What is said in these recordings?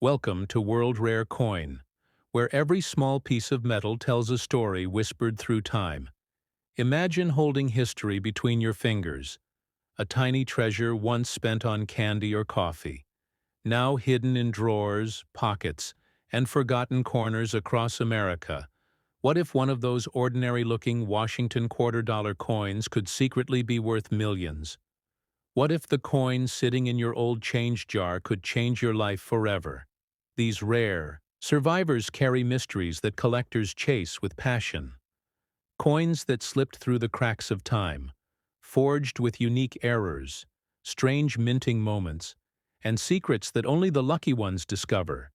Welcome to World Rare Coin, where every small piece of metal tells a story whispered through time. Imagine holding history between your fingers, a tiny treasure once spent on candy or coffee, now hidden in drawers, pockets, and forgotten corners across America. What if one of those ordinary-looking Washington quarter-dollar coins could secretly be worth millions? What if the coin sitting in your old change jar could change your life forever? These rare survivors carry mysteries that collectors chase with passion. Coins that slipped through the cracks of time, forged with unique errors, strange minting moments, and secrets that only the lucky ones discover.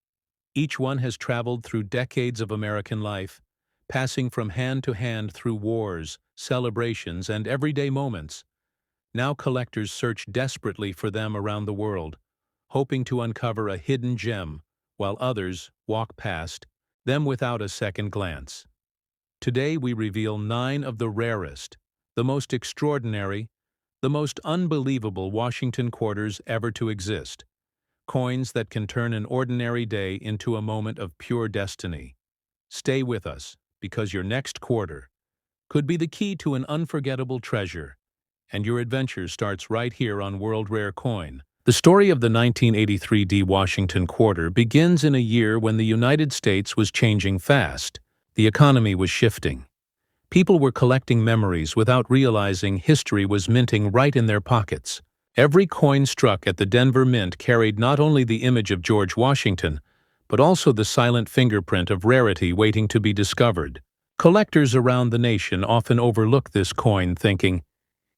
Each one has traveled through decades of American life, passing from hand to hand through wars, celebrations, and everyday moments. Now collectors search desperately for them around the world, hoping to uncover a hidden gem, while others walk past them without a second glance. Today we reveal 9 of the rarest, the most extraordinary, the most unbelievable Washington quarters ever to exist. Coins that can turn an ordinary day into a moment of pure destiny. Stay with us, because your next quarter could be the key to an unforgettable treasure, and your adventure starts right here on World Rare Coin. The story of the 1983 D Washington quarter begins in a year when the United States was changing fast. The economy was shifting. People were collecting memories without realizing history was minting right in their pockets. Every coin struck at the Denver Mint carried not only the image of George Washington, but also the silent fingerprint of rarity waiting to be discovered. Collectors around the nation often overlook this coin, thinking,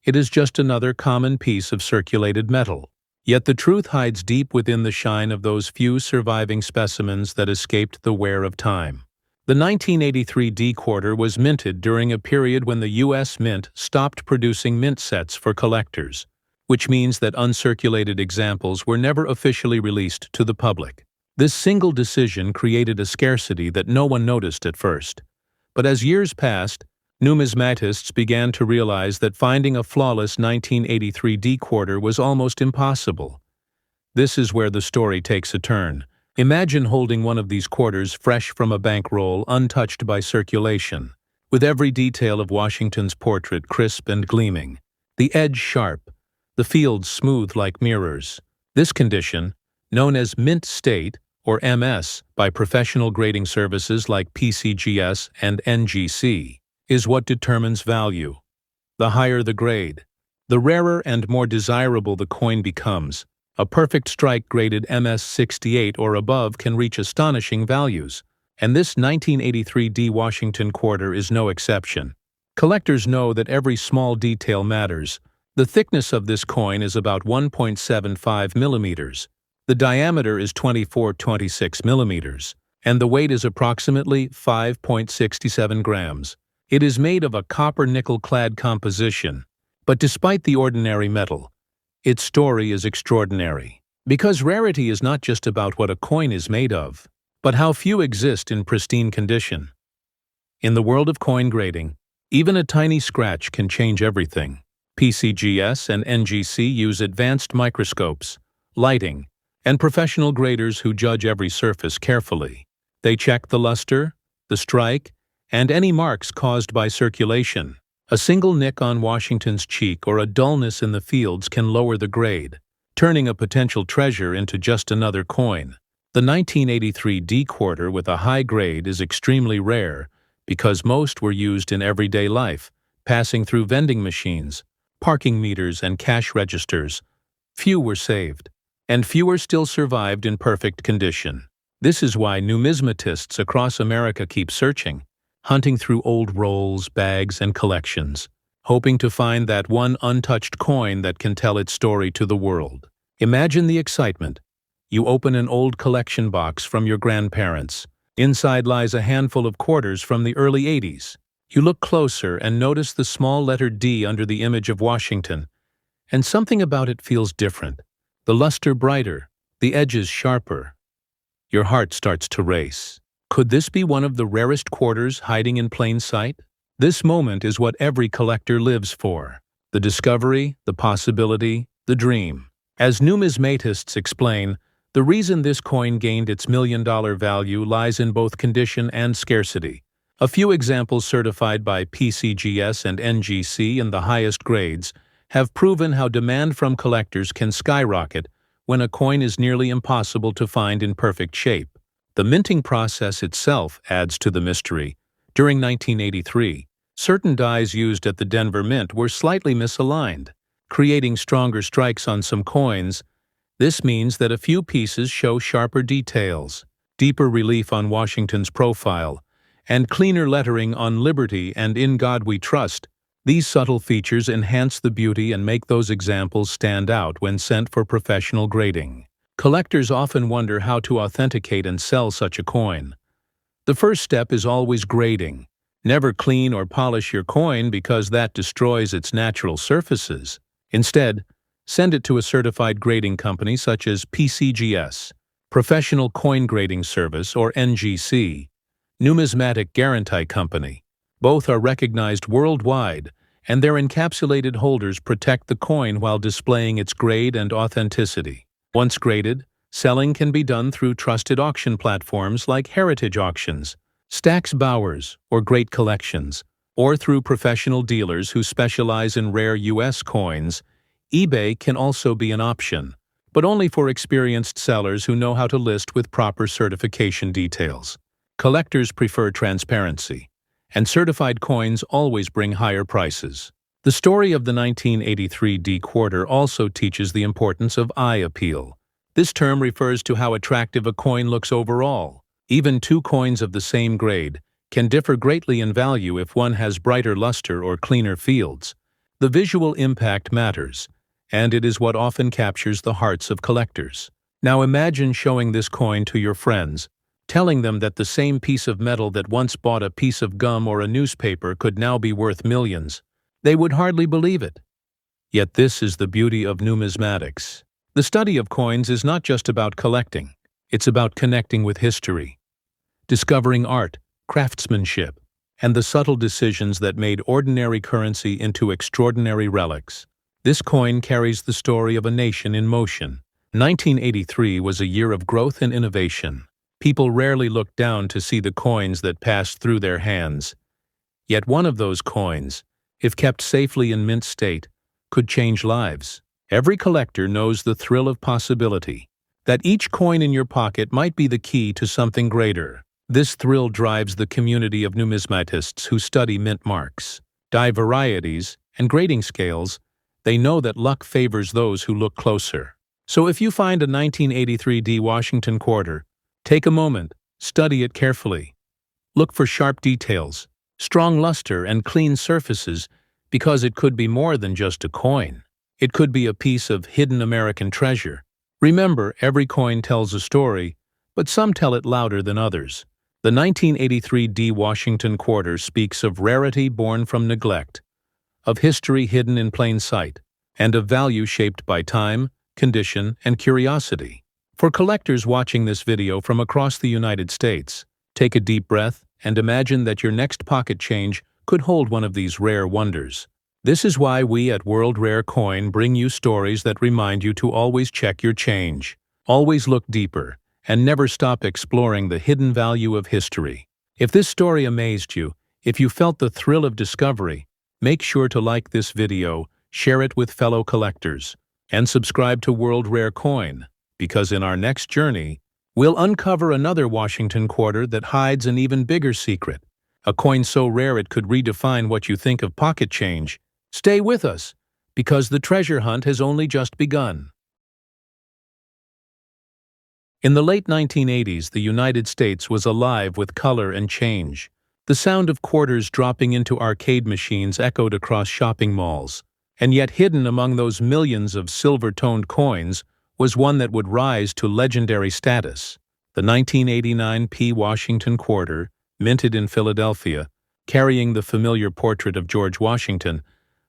it is just another common piece of circulated metal. Yet the truth hides deep within the shine of those few surviving specimens that escaped the wear of time. The 1983 D quarter was minted during a period when the U.S. Mint stopped producing mint sets for collectors, which means that uncirculated examples were never officially released to the public. This single decision created a scarcity that no one noticed at first. But as years passed, numismatists began to realize that finding a flawless 1983 D quarter was almost impossible. This is where the story takes a turn. Imagine holding one of these quarters fresh from a bankroll, untouched by circulation, with every detail of Washington's portrait crisp and gleaming, the edge sharp, the fields smooth like mirrors. This condition, known as mint state, or MS, by professional grading services like PCGS and NGC, is what determines value. The higher the grade, the rarer and more desirable the coin becomes. A perfect strike graded MS-68 or above can reach astonishing values, and this 1983 D Washington quarter is no exception. Collectors know that every small detail matters. The thickness of this coin is about 1.75 millimeters. The diameter is 24-26 millimeters, and the weight is approximately 5.67 grams. It is made of a copper-nickel-clad composition, but despite the ordinary metal, its story is extraordinary. Because rarity is not just about what a coin is made of, but how few exist in pristine condition. In the world of coin grading, even a tiny scratch can change everything. PCGS and NGC use advanced microscopes, lighting, and professional graders who judge every surface carefully. They check the luster, the strike, and any marks caused by circulation. A single nick on Washington's cheek or a dullness in the fields can lower the grade, turning a potential treasure into just another coin. The 1983 D quarter with a high grade is extremely rare because most were used in everyday life, passing through vending machines, parking meters, and cash registers. Few were saved, and fewer still survived in perfect condition. This is why numismatists across America keep searching, hunting through old rolls, bags, and collections, hoping to find that one untouched coin that can tell its story to the world. Imagine the excitement. You open an old collection box from your grandparents. Inside lies a handful of quarters from the early 80s. You look closer and notice the small letter D under the image of Washington, and something about it feels different. The luster brighter, the edges sharper. Your heart starts to race. Could this be one of the rarest quarters hiding in plain sight? This moment is what every collector lives for. The discovery, the possibility, the dream. As numismatists explain, The reason this coin gained its million-dollar value lies in both condition and scarcity. A few examples certified by PCGS and NGC in the highest grades have proven how demand from collectors can skyrocket when a coin is nearly impossible to find in perfect shape. The minting process itself adds to the mystery. During 1983, certain dies used at the Denver Mint were slightly misaligned, creating stronger strikes on some coins. This means that a few pieces show sharper details, deeper relief on Washington's profile, and cleaner lettering on Liberty and In God We Trust. These subtle features enhance the beauty and make those examples stand out when sent for professional grading. Collectors often wonder how to authenticate and sell such a coin. The first step is always grading. Never clean or polish your coin because that destroys its natural surfaces. Instead, send it to a certified grading company such as PCGS, Professional Coin Grading Service, or NGC, Numismatic Guarantee Company. Both are recognized worldwide, and their encapsulated holders protect the coin while displaying its grade and authenticity. Once graded, selling can be done through trusted auction platforms like Heritage Auctions, Stax Bowers, or Great Collections, or through professional dealers who specialize in rare U.S. coins. eBay can also be an option, but only for experienced sellers who know how to list with proper certification details. Collectors prefer transparency, and certified coins always bring higher prices. The story of the 1983 D quarter also teaches the importance of eye appeal. This term refers to how attractive a coin looks overall. Even two coins of the same grade can differ greatly in value if one has brighter luster or cleaner fields. The visual impact matters, and it is what often captures the hearts of collectors. Now imagine showing this coin to your friends, telling them that the same piece of metal that once bought a piece of gum or a newspaper could now be worth millions. They would hardly believe it. Yet this is the beauty of numismatics. The study of coins is not just about collecting. It's about connecting with history, discovering art, craftsmanship, and the subtle decisions that made ordinary currency into extraordinary relics. This coin carries the story of a nation in motion. 1983 was a year of growth and innovation. People rarely looked down to see the coins that passed through their hands. Yet one of those coins, if kept safely in mint state, could change lives. Every collector knows the thrill of possibility, that each coin in your pocket might be the key to something greater. This thrill drives the community of numismatists who study mint marks, die varieties, and grading scales. They know that luck favors those who look closer. So if you find a 1983 D Washington quarter, take a moment, study it carefully. Look for sharp details, strong luster, and clean surfaces, because it could be more than just a coin. It could be a piece of hidden American treasure. Remember, every coin tells a story, but some tell it louder than others. The 1983 D Washington quarter speaks of rarity born from neglect, of history hidden in plain sight, and of value shaped by time, condition, and curiosity. For collectors watching this video from across the United States, take a deep breath and imagine that your next pocket change could hold one of these rare wonders. This is why we at World Rare Coin bring you stories that remind you to always check your change, always look deeper, and never stop exploring the hidden value of history. If this story amazed you, if you felt the thrill of discovery, make sure to like this video, share it with fellow collectors, and subscribe to World Rare Coin, because in our next journey, we'll uncover another Washington quarter that hides an even bigger secret, a coin so rare it could redefine what you think of pocket change. Stay with us, because the treasure hunt has only just begun. In the late 1980s, the United States was alive with color and change. The sound of quarters dropping into arcade machines echoed across shopping malls, and yet hidden among those millions of silver-toned coins was one that would rise to legendary status. The 1989 P. Washington quarter, minted in Philadelphia, carrying the familiar portrait of George Washington,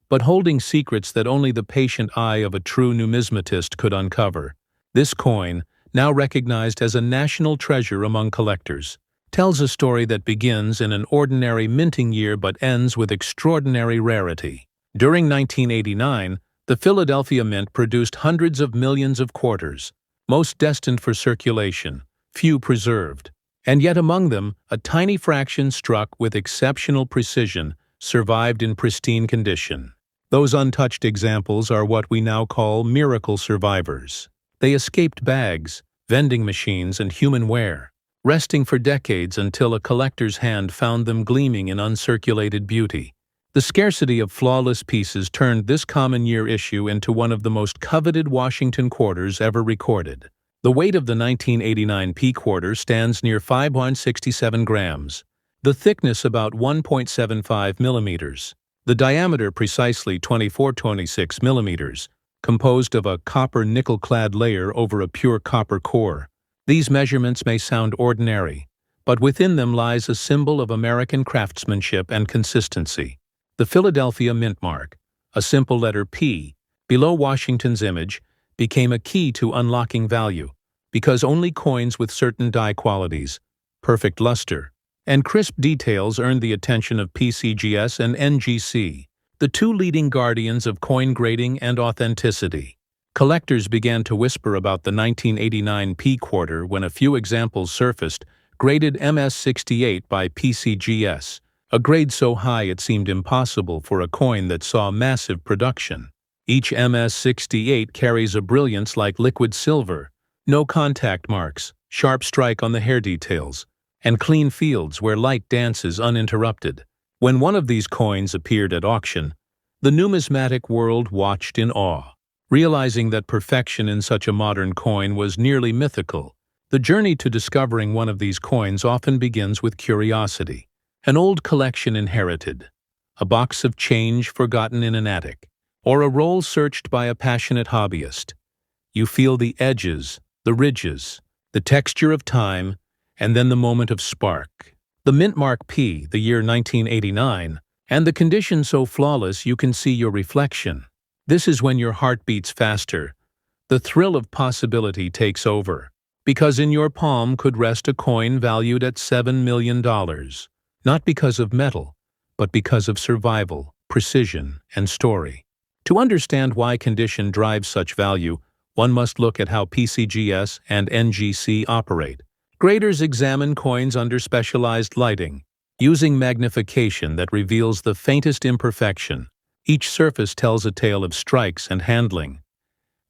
but holding secrets that only the patient eye of a true numismatist could uncover. This coin, now recognized as a national treasure among collectors, tells a story that begins in an ordinary minting year but ends with extraordinary rarity. During 1989, the Philadelphia Mint produced hundreds of millions of quarters, most destined for circulation, few preserved. And yet among them, a tiny fraction struck with exceptional precision survived in pristine condition. Those untouched examples are what we now call miracle survivors. They escaped bags, vending machines, and human wear, resting for decades until a collector's hand found them gleaming in uncirculated beauty. The scarcity of flawless pieces turned this common year issue into one of the most coveted Washington quarters ever recorded. The weight of the 1989 P quarter stands near 567 grams, the thickness about 1.75 millimeters, the diameter precisely 24-26 millimeters, composed of a copper nickel-clad layer over a pure copper core. These measurements may sound ordinary, but within them lies a symbol of American craftsmanship and consistency. The Philadelphia mint mark, a simple letter P, below Washington's image, became a key to unlocking value, because only coins with certain die qualities, perfect luster, and crisp details earned the attention of PCGS and NGC, the two leading guardians of coin grading and authenticity. Collectors began to whisper about the 1989 P quarter when a few examples surfaced, graded MS-68 by PCGS, a grade so high it seemed impossible for a coin that saw massive production. Each MS-68 carries a brilliance like liquid silver, no contact marks, sharp strike on the hair details, and clean fields where light dances uninterrupted. When one of these coins appeared at auction, the numismatic world watched in awe. Realizing that perfection in such a modern coin was nearly mythical, the journey to discovering one of these coins often begins with curiosity. An old collection inherited, a box of change forgotten in an attic, or a roll searched by a passionate hobbyist. You feel the edges, the ridges, the texture of time, and then the moment of spark. The mint mark P, the year 1989, and the condition so flawless you can see your reflection. This is when your heart beats faster. The thrill of possibility takes over, because in your palm could rest a coin valued at $7 million, not because of metal, but because of survival, precision, and story. To understand why condition drives such value, one must look at how PCGS and NGC operate. Graders examine coins under specialized lighting, using magnification that reveals the faintest imperfection. Each surface tells a tale of strikes and handling.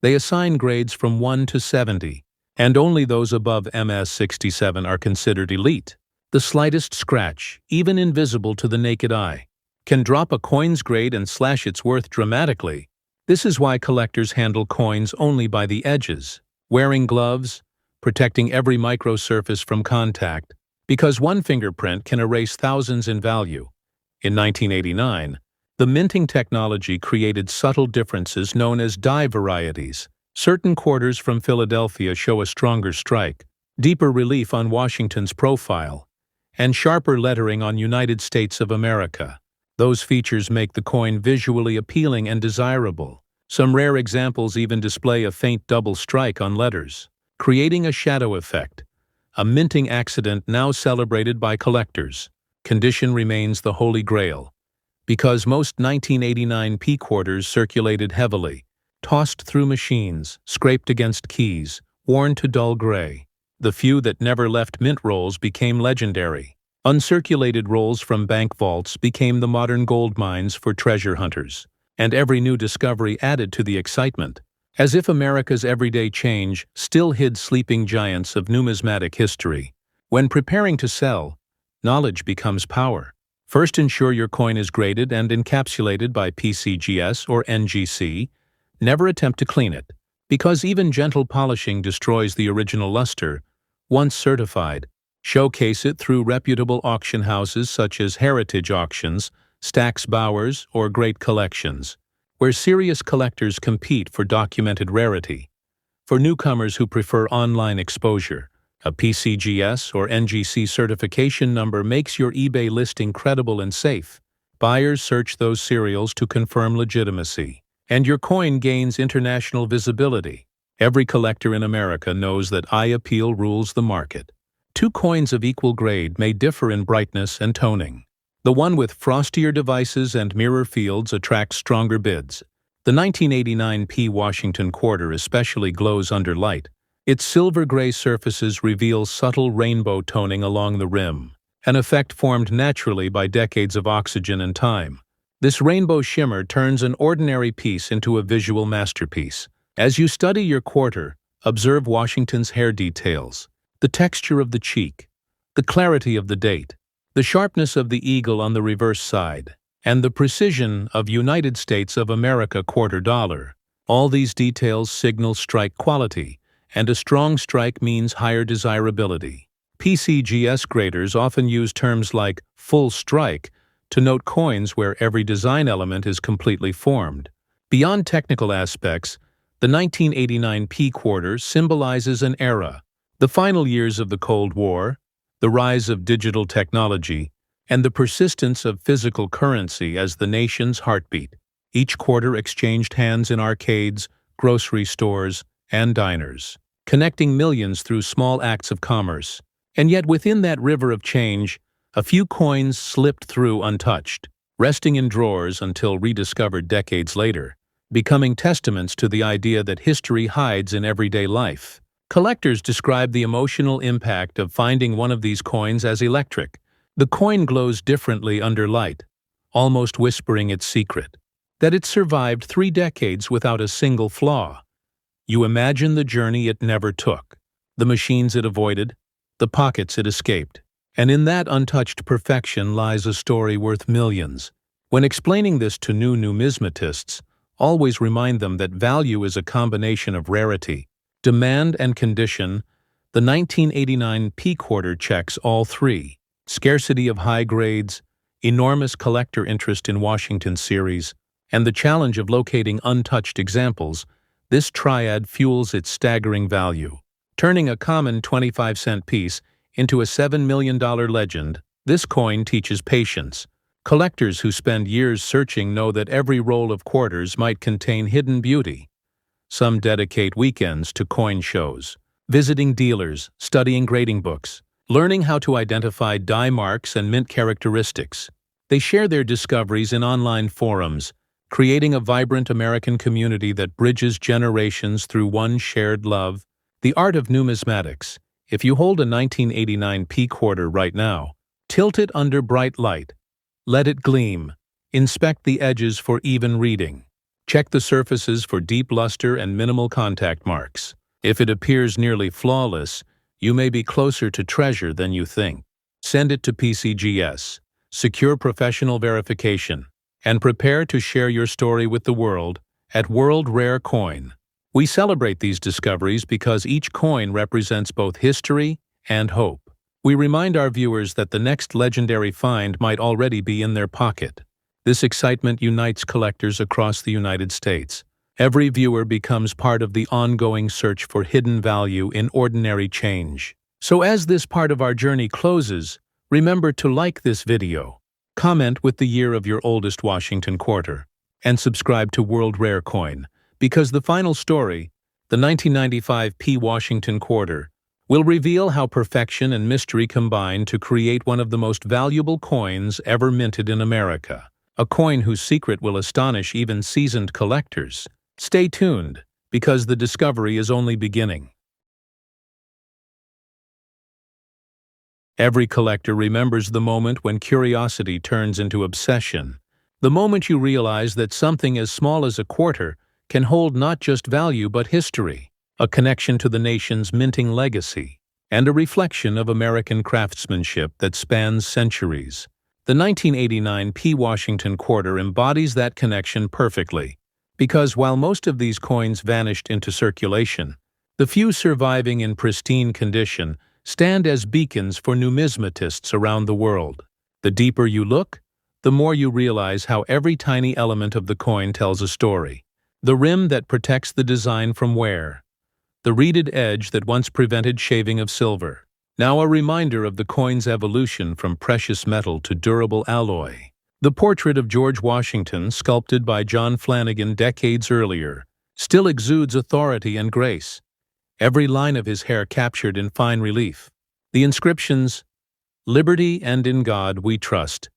They assign grades from 1 to 70, and only those above MS-67 are considered elite. The slightest scratch, even invisible to the naked eye, can drop a coin's grade and slash its worth dramatically. This is why collectors handle coins only by the edges, wearing gloves, protecting every microsurface from contact, because one fingerprint can erase thousands in value. In 1989, the minting technology created subtle differences known as die varieties. Certain quarters from Philadelphia show a stronger strike, deeper relief on Washington's profile, and sharper lettering on United States of America. Those features make the coin visually appealing and desirable. Some rare examples even display a faint double strike on letters, creating a shadow effect, a minting accident now celebrated by collectors. Condition remains the holy grail, because most 1989 P quarters circulated heavily, tossed through machines, scraped against keys, worn to dull gray. The few that never left mint rolls became legendary. Uncirculated rolls from bank vaults became the modern gold mines for treasure hunters, and every new discovery added to the excitement, as if America's everyday change still hid sleeping giants of numismatic history. When preparing to sell, knowledge becomes power. First, ensure your coin is graded and encapsulated by PCGS or NGC. Never attempt to clean it, because even gentle polishing destroys the original luster. Once certified, showcase it through reputable auction houses such as Heritage Auctions, Stack's Bowers, or Great Collections, where serious collectors compete for documented rarity. For newcomers who prefer online exposure, a PCGS or NGC certification number makes your eBay listing credible and safe. Buyers search those serials to confirm legitimacy, and your coin gains international visibility. Every collector in America knows that eye appeal rules the market. Two coins of equal grade may differ in brightness and toning. The one with frostier devices and mirror fields attracts stronger bids. The 1989 P Washington quarter especially glows under light, Its silver-gray surfaces reveal subtle rainbow toning along the rim, an effect formed naturally by decades of oxygen and time. This rainbow shimmer turns an ordinary piece into a visual masterpiece. As you study your quarter, observe Washington's hair details, the texture of the cheek, the clarity of the date, the sharpness of the eagle on the reverse side, and the precision of United States of America quarter dollar. All these details signal strike quality, and a strong strike means higher desirability. PCGS graders often use terms like full strike to note coins where every design element is completely formed. Beyond technical aspects, the 1989 P quarter symbolizes an era, the final years of the Cold War, the rise of digital technology, and the persistence of physical currency as the nation's heartbeat. Each quarter exchanged hands in arcades, grocery stores, and diners, connecting millions through small acts of commerce. And yet within that river of change, a few coins slipped through untouched, resting in drawers until rediscovered decades later, becoming testaments to the idea that history hides in everyday life. Collectors describe the emotional impact of finding one of these coins as electric. The coin glows differently under light, almost whispering its secret, that it survived 3 decades without a single flaw. You imagine the journey it never took, the machines it avoided, the pockets it escaped. And in that untouched perfection lies a story worth millions. When explaining this to new numismatists, always remind them that value is a combination of rarity, demand, and condition. The 1989 P quarter checks all three: scarcity of high grades, enormous collector interest in Washington series, and the challenge of locating untouched examples. This triad fuels its staggering value, turning a common 25-cent piece into a $7 million legend. This coin teaches patience. Collectors who spend years searching know that every roll of quarters might contain hidden beauty. Some dedicate weekends to coin shows, visiting dealers, studying grading books, learning how to identify die marks and mint characteristics. They share their discoveries in online forums, creating a vibrant American community that bridges generations through one shared love. The art of numismatics. If you hold a 1989 P quarter right now, tilt it under bright light. Let it gleam. Inspect the edges for even reading. Check the surfaces for deep luster and minimal contact marks. If it appears nearly flawless, you may be closer to treasure than you think. Send it to PCGS. Secure professional verification, and prepare to share your story with the world at World Rare Coin. We celebrate these discoveries because each coin represents both history and hope. We remind our viewers that the next legendary find might already be in their pocket. This excitement unites collectors across the United States. Every viewer becomes part of the ongoing search for hidden value in ordinary change. So as this part of our journey closes, remember to like this video, comment with the year of your oldest Washington quarter, and subscribe to World Rare Coin, because the final story, the 1995 P Washington quarter, will reveal how perfection and mystery combine to create one of the most valuable coins ever minted in America. A coin whose secret will astonish even seasoned collectors. Stay tuned, because the discovery is only beginning. Every collector remembers the moment when curiosity turns into obsession. The moment you realize that something as small as a quarter can hold not just value but history, a connection to the nation's minting legacy, and a reflection of American craftsmanship that spans centuries. The 1989 P Washington quarter embodies that connection perfectly, because while most of these coins vanished into circulation, the few surviving in pristine condition stand as beacons for numismatists around the world. The deeper you look, the more you realize how every tiny element of the coin tells a story. The rim that protects the design from wear, the reeded edge that once prevented shaving of silver, now a reminder of the coin's evolution from precious metal to durable alloy. The portrait of George Washington, sculpted by John Flanagan decades earlier, still exudes authority and grace, every line of his hair captured in fine relief. The inscriptions, "Liberty and in God we trust,"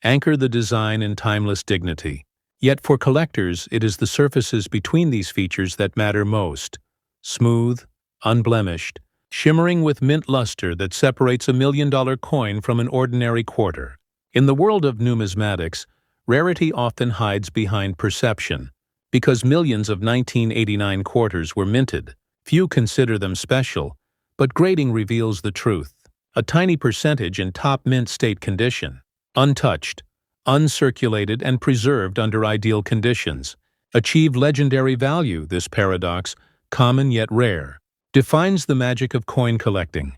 anchor the design in timeless dignity. Yet for collectors, it is the surfaces between these features that matter most: smooth, unblemished, shimmering with mint luster that separates a $1 million coin from an ordinary quarter. In the world of numismatics, rarity often hides behind perception. Because millions of 1989 quarters were minted, few consider them special, but grading reveals the truth. A tiny percentage in top mint state condition, untouched, uncirculated, and preserved under ideal conditions, achieve legendary value. This paradox, common yet rare, defines the magic of coin collecting.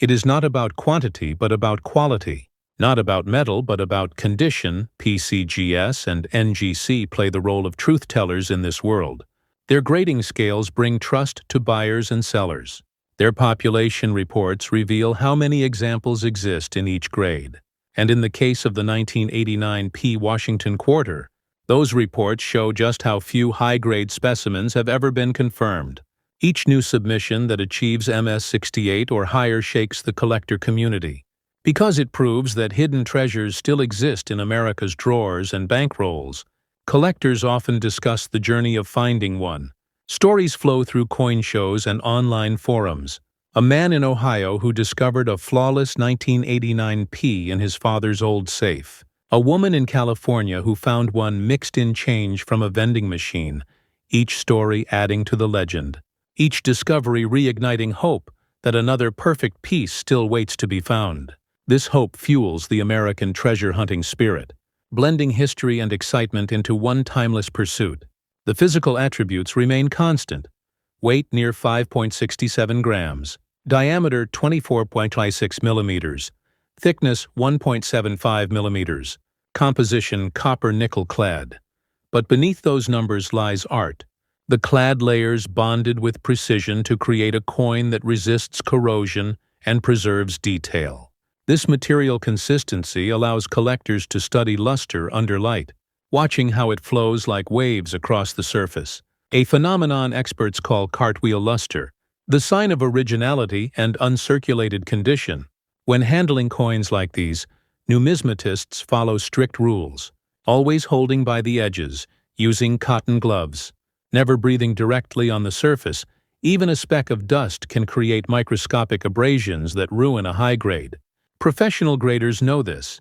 It is not about quantity but about quality, not about metal but about condition. PCGS and NGC play the role of truth-tellers in this world. Their grading scales bring trust to buyers and sellers. Their population reports reveal how many examples exist in each grade. And in the case of the 1989 P Washington quarter, those reports show just how few high-grade specimens have ever been confirmed. Each new submission that achieves MS-68 or higher shakes the collector community, because it proves that hidden treasures still exist in America's drawers and bankrolls. Collectors often discuss the journey of finding one. Stories flow through coin shows and online forums. A man in Ohio who discovered a flawless 1989 P in his father's old safe. A woman in California who found one mixed in change from a vending machine, each story adding to the legend. Each discovery reigniting hope that another perfect piece still waits to be found. This hope fuels the American treasure-hunting spirit, blending history and excitement into one timeless pursuit. The physical attributes remain constant. Weight near 5.67 grams, diameter 24.56 millimeters, thickness 1.75 millimeters, composition copper-nickel clad. But beneath those numbers lies art. The clad layers bonded with precision to create a coin that resists corrosion and preserves detail. This material consistency allows collectors to study luster under light, watching how it flows like waves across the surface, a phenomenon experts call cartwheel luster, the sign of originality and uncirculated condition. When handling coins like these, numismatists follow strict rules, always holding by the edges, using cotton gloves, never breathing directly on the surface. Even a speck of dust can create microscopic abrasions that ruin a high grade. Professional graders know this.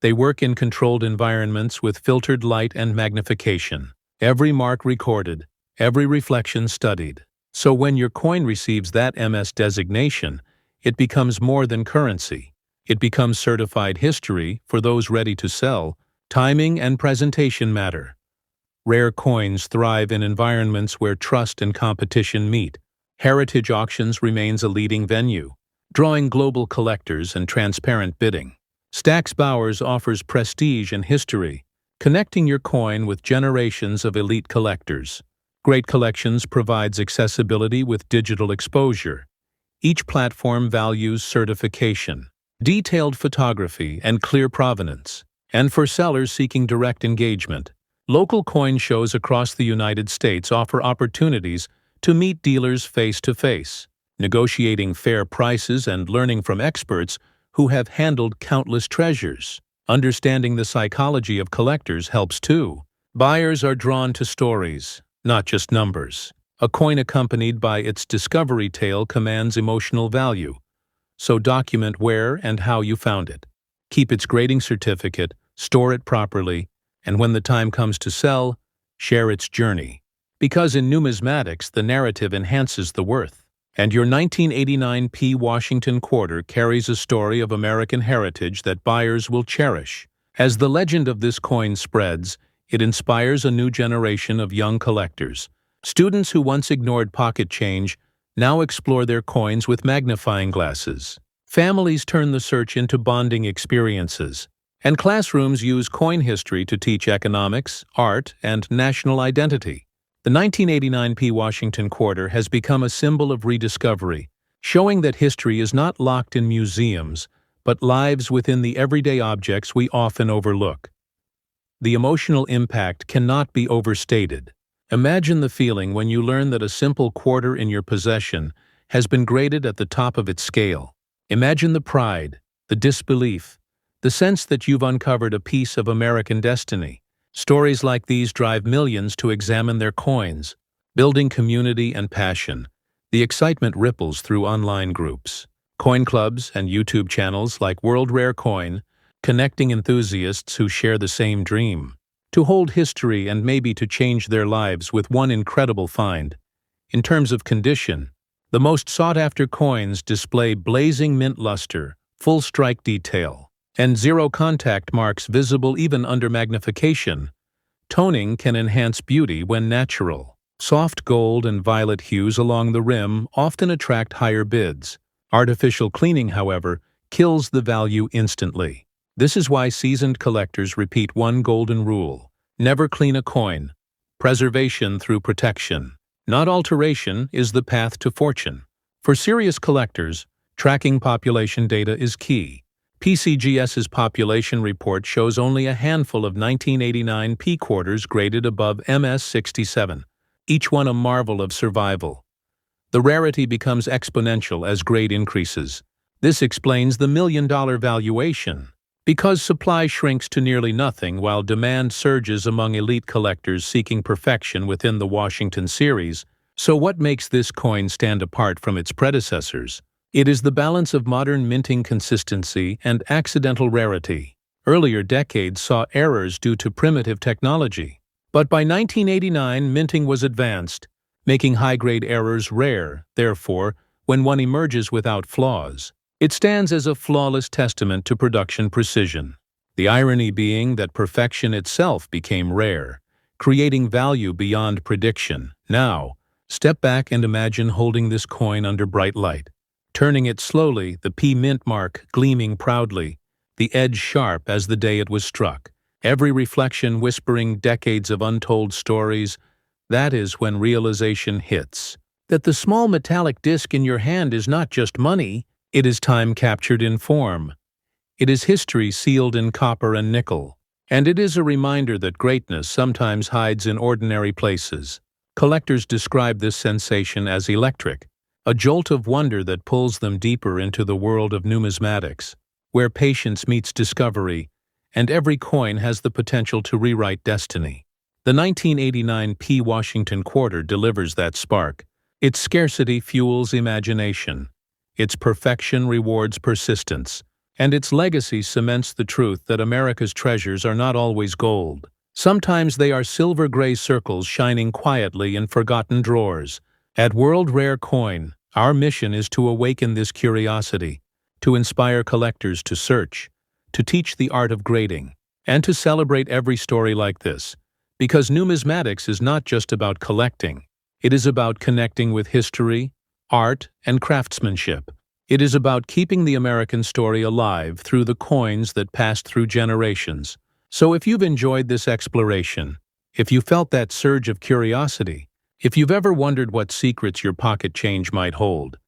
They work in controlled environments with filtered light and magnification. Every mark recorded, every reflection studied. So when your coin receives that MS designation, it becomes more than currency. It becomes certified history for those ready to sell. Timing and presentation matter. Rare coins thrive in environments where trust and competition meet. Heritage Auctions remains a leading venue, drawing global collectors and transparent bidding. Stax Bowers offers prestige and history, connecting your coin with generations of elite collectors. Great Collections provides accessibility with digital exposure. Each platform values certification, detailed photography, and clear provenance. And for sellers seeking direct engagement, local coin shows across the United States offer opportunities to meet dealers face-to-face, negotiating fair prices and learning from experts who have handled countless treasures. Understanding the psychology of collectors helps too. Buyers are drawn to stories, not just numbers. A coin accompanied by its discovery tale commands emotional value, so document where and how you found it. Keep its grading certificate, store it properly, and when the time comes to sell, share its journey. Because in numismatics, the narrative enhances the worth. And your 1989 P Washington quarter carries a story of American heritage that buyers will cherish. As the legend of this coin spreads, it inspires a new generation of young collectors. Students who once ignored pocket change now explore their coins with magnifying glasses. Families turn the search into bonding experiences. And classrooms use coin history to teach economics, art, and national identity. The 1989 P Washington quarter has become a symbol of rediscovery, showing that history is not locked in museums, but lives within the everyday objects we often overlook. The emotional impact cannot be overstated. Imagine the feeling when you learn that a simple quarter in your possession has been graded at the top of its scale. Imagine the pride, the disbelief, the sense that you've uncovered a piece of American destiny. Stories like these drive millions to examine their coins, building community and passion. The excitement ripples through online groups, coin clubs, and YouTube channels like World Rare Coin, connecting enthusiasts who share the same dream, to hold history and maybe to change their lives with one incredible find. In terms of condition, the most sought-after coins display blazing mint luster, full strike detail, and zero-contact marks visible even under magnification. Toning can enhance beauty when natural. Soft gold and violet hues along the rim often attract higher bids. Artificial cleaning, however, kills the value instantly. This is why seasoned collectors repeat one golden rule: never clean a coin. Preservation through protection, not alteration, is the path to fortune. For serious collectors, tracking population data is key. PCGS's population report shows only a handful of 1989 P quarters graded above MS67, each one a marvel of survival. The rarity becomes exponential as grade increases. This explains the million-dollar valuation. Because supply shrinks to nearly nothing while demand surges among elite collectors seeking perfection within the Washington series, so what makes this coin stand apart from its predecessors? It is the balance of modern minting consistency and accidental rarity. Earlier decades saw errors due to primitive technology. But by 1989, minting was advanced, making high-grade errors rare. Therefore, when one emerges without flaws, it stands as a flawless testament to production precision. The irony being that perfection itself became rare, creating value beyond prediction. Now, step back and imagine holding this coin under bright light. Turning it slowly, the P mint mark gleaming proudly, the edge sharp as the day it was struck, every reflection whispering decades of untold stories. That is when realization hits. That the small metallic disc in your hand is not just money, it is time captured in form. It is history sealed in copper and nickel. And it is a reminder that greatness sometimes hides in ordinary places. Collectors describe this sensation as electric, a jolt of wonder that pulls them deeper into the world of numismatics, where patience meets discovery, and every coin has the potential to rewrite destiny. The 1989 P Washington quarter delivers that spark. Its scarcity fuels imagination, its perfection rewards persistence, and its legacy cements the truth that America's treasures are not always gold. Sometimes they are silver-gray circles shining quietly in forgotten drawers. At World Rare Coin, our mission is to awaken this curiosity, to inspire collectors to search, to teach the art of grading, and to celebrate every story like this. Because numismatics is not just about collecting. It is about connecting with history, art, and craftsmanship. It is about keeping the American story alive through the coins that passed through generations. So if you've enjoyed this exploration, if you felt that surge of curiosity, if you've ever wondered what secrets your pocket change might hold,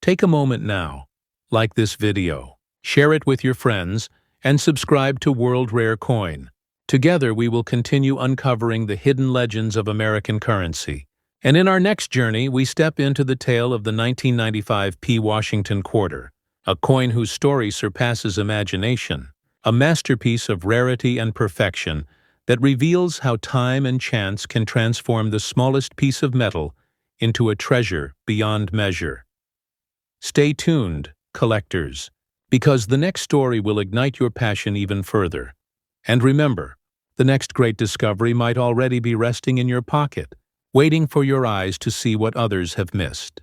take a moment now, like this video, share it with your friends, and subscribe to World Rare Coin. Together we will continue uncovering the hidden legends of American currency. And in our next journey, we step into the tale of the 1995 P Washington quarter, a coin whose story surpasses imagination, a masterpiece of rarity and perfection that reveals how time and chance can transform the smallest piece of metal into a treasure beyond measure. Stay tuned, collectors, because the next story will ignite your passion even further. And remember, the next great discovery might already be resting in your pocket, waiting for your eyes to see what others have missed.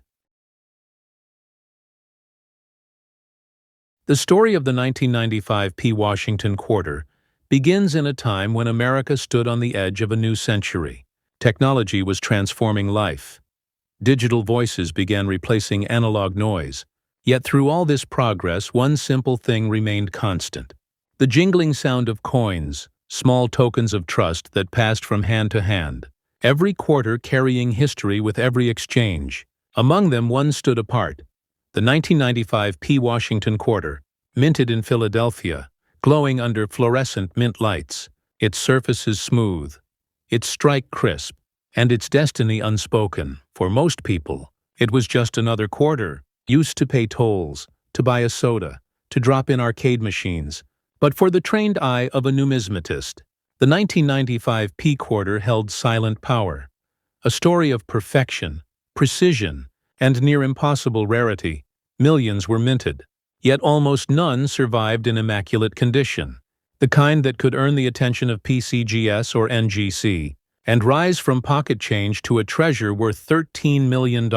The story of the 1995 P Washington quarter begins in a time when America stood on the edge of a new century. Technology was transforming life. Digital voices began replacing analog noise. Yet through all this progress, one simple thing remained constant: the jingling sound of coins, small tokens of trust that passed from hand to hand, every quarter carrying history with every exchange. Among them, one stood apart: the 1995 P Washington quarter, minted in Philadelphia, glowing under fluorescent mint lights, its surfaces smooth, its strike crisp, and its destiny unspoken. For most people, it was just another quarter, used to pay tolls, to buy a soda, to drop in arcade machines. But for the trained eye of a numismatist, the 1995 P quarter held silent power, a story of perfection, precision, and near impossible rarity, millions were minted. Yet almost none survived in immaculate condition, the kind that could earn the attention of PCGS or NGC, and rise from pocket change to a treasure worth $13 million.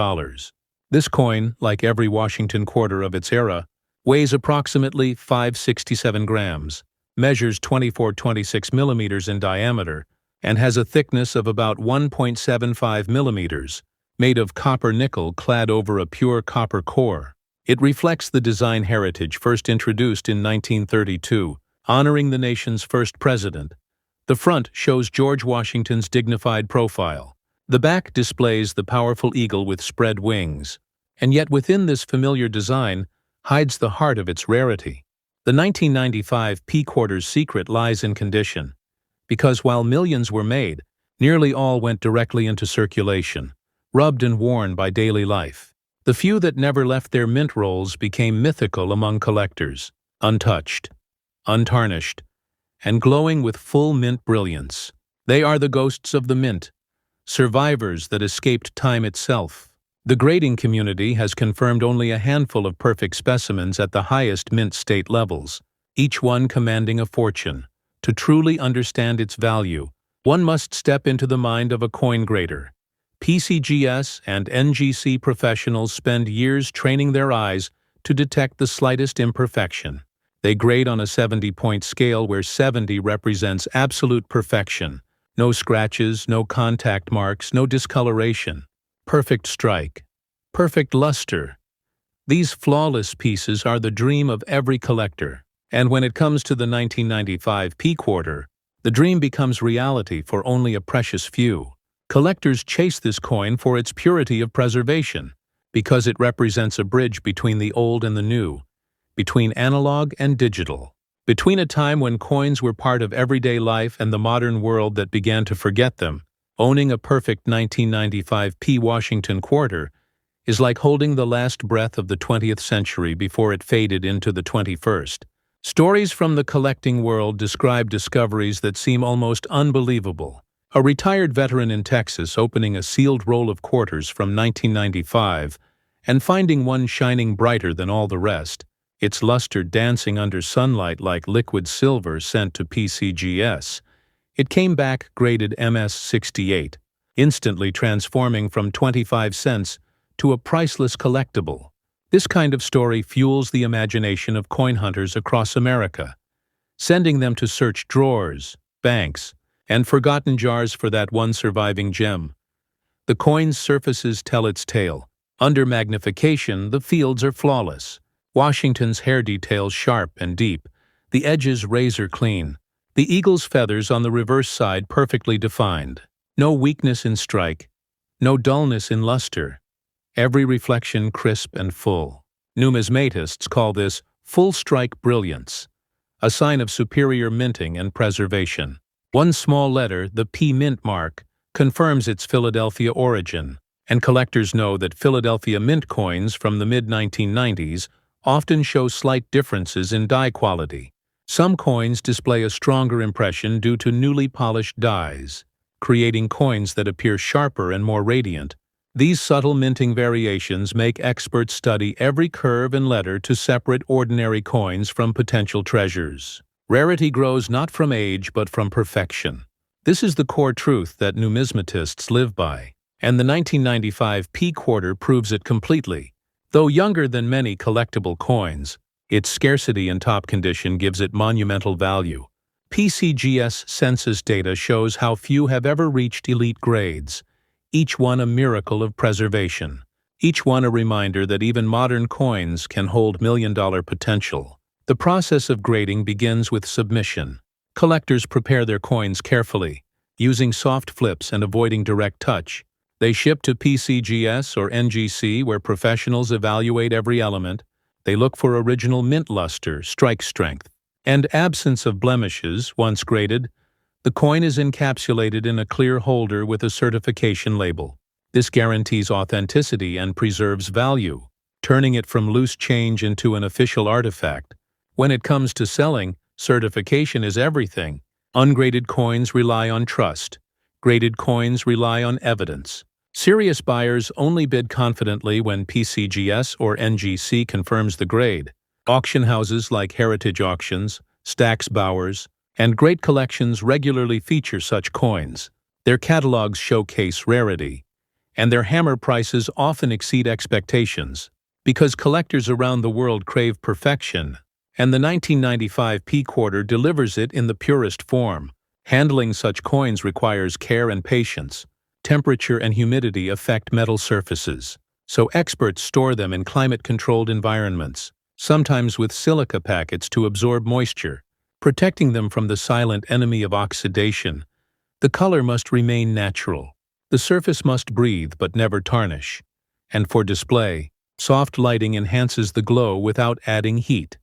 This coin, like every Washington quarter of its era, weighs approximately 567 grams, measures 24-26 millimeters in diameter, and has a thickness of about 1.75 millimeters, made of copper nickel clad over a pure copper core. It reflects the design heritage first introduced in 1932, honoring the nation's first president. The front shows George Washington's dignified profile. The back displays the powerful eagle with spread wings. And yet within this familiar design hides the heart of its rarity. The 1995 P-Quarter's secret lies in condition, because while millions were made, nearly all went directly into circulation, rubbed and worn by daily life. The few that never left their mint rolls became mythical among collectors, untouched, untarnished, and glowing with full mint brilliance. They are the ghosts of the mint, survivors that escaped time itself. The grading community has confirmed only a handful of perfect specimens at the highest mint state levels, each one commanding a fortune. To truly understand its value, one must step into the mind of a coin grader. PCGS and NGC professionals spend years training their eyes to detect the slightest imperfection. They grade on a 70-point scale where 70 represents absolute perfection. No scratches, no contact marks, no discoloration. Perfect strike. Perfect luster. These flawless pieces are the dream of every collector. And when it comes to the 1995 P-Quarter, the dream becomes reality for only a precious few. Collectors chase this coin for its purity of preservation, because it represents a bridge between the old and the new, between analog and digital, between a time when coins were part of everyday life and the modern world that began to forget them. Owning a perfect 1995 P Washington quarter is like holding the last breath of the 20th century before it faded into the 21st. Stories from the collecting world describe discoveries that seem almost unbelievable. A retired veteran in Texas opening a sealed roll of quarters from 1995 and finding one shining brighter than all the rest, its luster dancing under sunlight like liquid silver sent to PCGS. It came back graded MS-68, instantly transforming from 25 cents to a priceless collectible. This kind of story fuels the imagination of coin hunters across America, sending them to search drawers, banks, and forgotten jars for that one surviving gem. The coin's surfaces tell its tale. Under magnification, the fields are flawless. Washington's hair details sharp and deep, the edges razor clean. The eagle's feathers on the reverse side perfectly defined. No weakness in strike, no dullness in luster. Every reflection crisp and full. Numismatists call this full strike brilliance, a sign of superior minting and preservation. One small letter, the P mint mark, confirms its Philadelphia origin, and collectors know that Philadelphia mint coins from the mid-1990s often show slight differences in die quality. Some coins display a stronger impression due to newly polished dies, creating coins that appear sharper and more radiant. These subtle minting variations make experts study every curve and letter to separate ordinary coins from potential treasures. Rarity grows not from age but from perfection. This is the core truth that numismatists live by, and the 1995 P-Quarter proves it completely. Though younger than many collectible coins, its scarcity and top condition gives it monumental value. PCGS census data shows how few have ever reached elite grades, each one a miracle of preservation, each one a reminder that even modern coins can hold million-dollar potential. The process of grading begins with submission. Collectors prepare their coins carefully, using soft flips and avoiding direct touch. They ship to PCGS or NGC, where professionals evaluate every element. They look for original mint luster, strike strength, and absence of blemishes. Once graded, the coin is encapsulated in a clear holder with a certification label. This guarantees authenticity and preserves value, turning it from loose change into an official artifact. When it comes to selling, certification is everything. Ungraded coins rely on trust. Graded coins rely on evidence. Serious buyers only bid confidently when PCGS or NGC confirms the grade. Auction houses like Heritage Auctions, Stack's Bowers, and Great Collections regularly feature such coins. Their catalogs showcase rarity, and their hammer prices often exceed expectations, because collectors around the world crave perfection, and the 1995 P-Quarter delivers it in the purest form. Handling such coins requires care and patience. Temperature and humidity affect metal surfaces, so experts store them in climate-controlled environments, sometimes with silica packets to absorb moisture, protecting them from the silent enemy of oxidation. The color must remain natural. The surface must breathe but never tarnish. And for display, soft lighting enhances the glow without adding heat.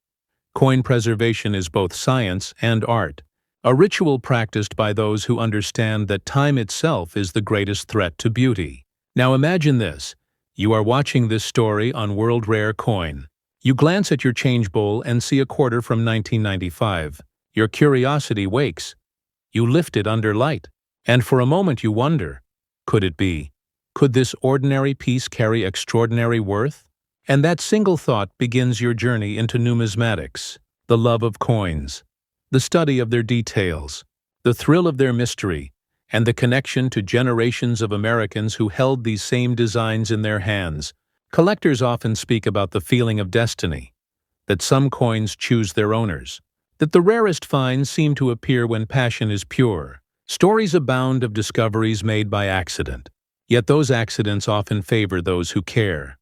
Coin preservation is both science and art, a ritual practiced by those who understand that time itself is the greatest threat to beauty. Now imagine this. You are watching this story on World Rare Coin. You glance at your change bowl and see a quarter from 1995. Your curiosity wakes. You lift it under light. And for a moment you wonder, could it be? Could this ordinary piece carry extraordinary worth? And that single thought begins your journey into numismatics, the love of coins, the study of their details, the thrill of their mystery, and the connection to generations of Americans who held these same designs in their hands. Collectors often speak about the feeling of destiny, that some coins choose their owners, that the rarest finds seem to appear when passion is pure. Stories abound of discoveries made by accident, yet those accidents often favor those who care,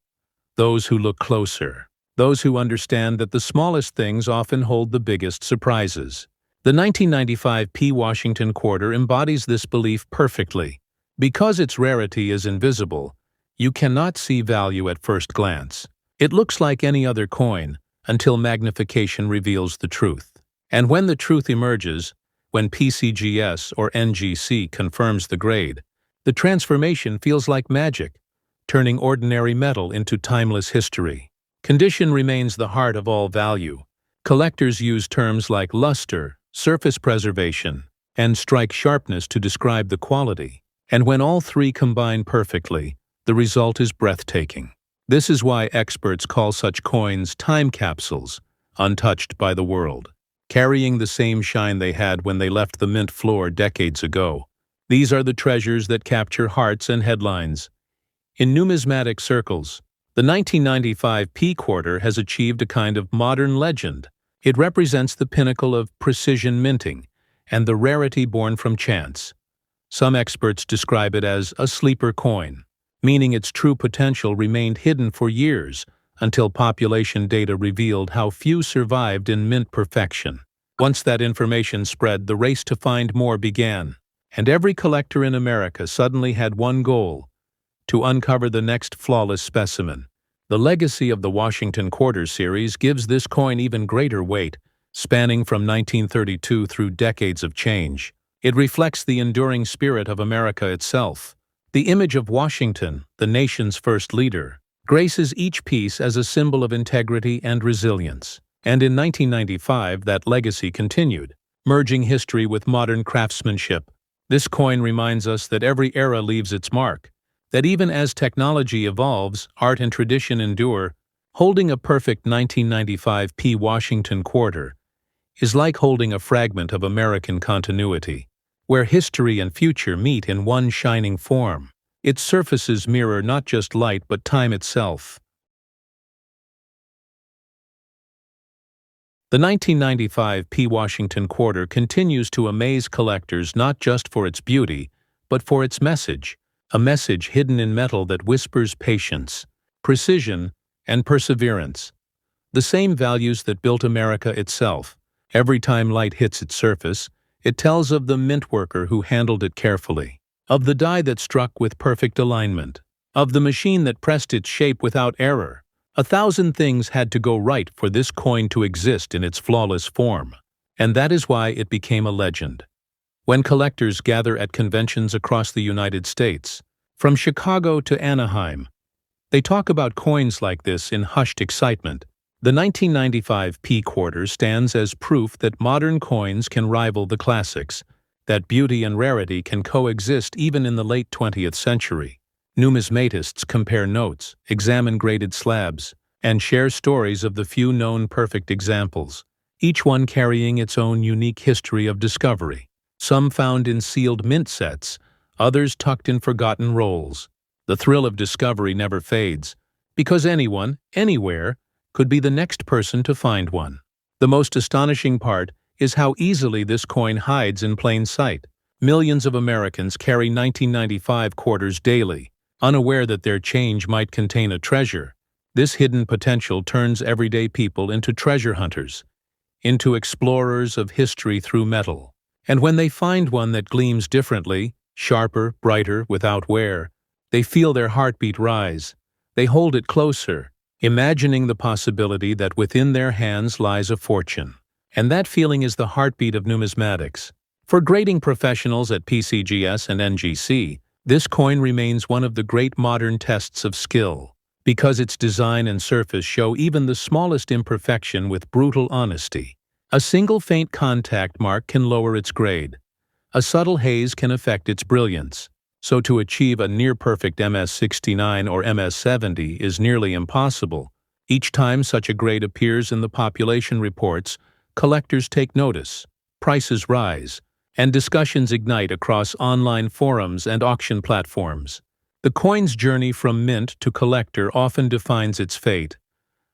those who look closer, those who understand that the smallest things often hold the biggest surprises. The 1995 P. Washington Quarter embodies this belief perfectly. Because its rarity is invisible, you cannot see value at first glance. It looks like any other coin until magnification reveals the truth. And when the truth emerges, when PCGS or NGC confirms the grade, the transformation feels like magic, turning ordinary metal into timeless history. Condition remains the heart of all value. Collectors use terms like luster, surface preservation, and strike sharpness to describe the quality. And when all three combine perfectly, the result is breathtaking. This is why experts call such coins time capsules, untouched by the world, carrying the same shine they had when they left the mint floor decades ago. These are the treasures that capture hearts and headlines. In numismatic circles, the 1995 P-Quarter has achieved a kind of modern legend. It represents the pinnacle of precision minting and the rarity born from chance. Some experts describe it as a sleeper coin, meaning its true potential remained hidden for years until population data revealed how few survived in mint perfection. Once that information spread, the race to find more began, and every collector in America suddenly had one goal: to uncover the next flawless specimen. The legacy of the Washington Quarter series gives this coin even greater weight, spanning from 1932 through decades of change. It reflects the enduring spirit of America itself. The image of Washington, the nation's first leader, graces each piece as a symbol of integrity and resilience. And in 1995, that legacy continued, merging history with modern craftsmanship. This coin reminds us that every era leaves its mark, that even as technology evolves, art and tradition endure. Holding a perfect 1995 P. Washington Quarter is like holding a fragment of American continuity, where history and future meet in one shining form. Its surfaces mirror not just light but time itself. The 1995 P. Washington Quarter continues to amaze collectors not just for its beauty, but for its message. A message hidden in metal that whispers patience, precision, and perseverance. The same values that built America itself. Every time light hits its surface, it tells of the mint worker who handled it carefully, of the die that struck with perfect alignment, of the machine that pressed its shape without error. 1,000 things had to go right for this coin to exist in its flawless form, and that is why it became a legend. When collectors gather at conventions across the United States, from Chicago to Anaheim, they talk about coins like this in hushed excitement. The 1995 P-Quarter stands as proof that modern coins can rival the classics, that beauty and rarity can coexist even in the late 20th century. Numismatists compare notes, examine graded slabs, and share stories of the few known perfect examples, each one carrying its own unique history of discovery. Some found in sealed mint sets, others tucked in forgotten rolls. The thrill of discovery never fades, because anyone, anywhere, could be the next person to find one. The most astonishing part is how easily this coin hides in plain sight. Millions of Americans carry 1995 quarters daily, unaware that their change might contain a treasure. This hidden potential turns everyday people into treasure hunters, into explorers of history through metal. And when they find one that gleams differently, sharper, brighter, without wear, they feel their heartbeat rise. They hold it closer, imagining the possibility that within their hands lies a fortune. And that feeling is the heartbeat of numismatics. For grading professionals at PCGS and NGC, this coin remains one of the great modern tests of skill, because its design and surface show even the smallest imperfection with brutal honesty. A single faint contact mark can lower its grade. A subtle haze can affect its brilliance. So to achieve a near-perfect MS69 or MS70 is nearly impossible. Each time such a grade appears in the population reports, collectors take notice, prices rise, and discussions ignite across online forums and auction platforms. The coin's journey from mint to collector often defines its fate.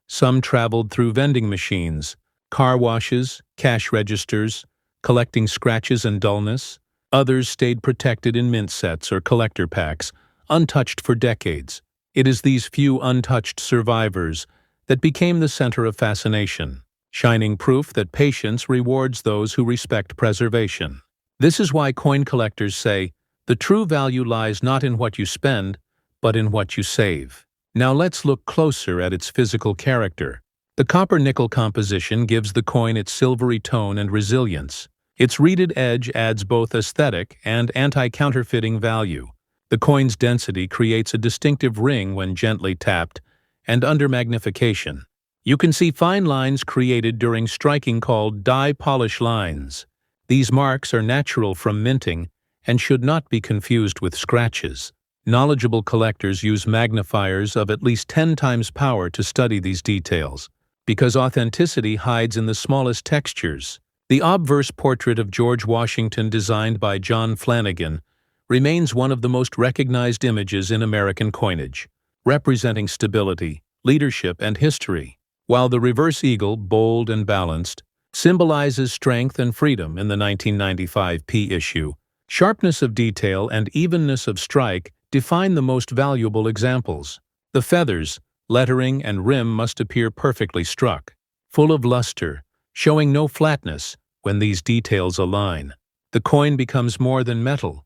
Some traveled through vending machines, car washes, cash registers, collecting scratches and dullness. Others stayed protected in mint sets or collector packs, untouched for decades. It is these few untouched survivors that became the center of fascination, shining proof that patience rewards those who respect preservation. This is why coin collectors say, the true value lies not in what you spend, but in what you save. Now let's look closer at its physical character. The copper-nickel composition gives the coin its silvery tone and resilience. Its reeded edge adds both aesthetic and anti-counterfeiting value. The coin's density creates a distinctive ring when gently tapped, and under magnification, you can see fine lines created during striking called die polish lines. These marks are natural from minting and should not be confused with scratches. Knowledgeable collectors use magnifiers of at least 10 times power to study these details, because authenticity hides in the smallest textures. The obverse portrait of George Washington designed by John Flanagan remains one of the most recognized images in American coinage, representing stability, leadership, and history, while the reverse eagle, bold and balanced, symbolizes strength and freedom in the 1995 P issue. Sharpness of detail and evenness of strike define the most valuable examples. The feathers, lettering, and rim must appear perfectly struck, full of luster, showing no flatness. When these details align, the coin becomes more than metal.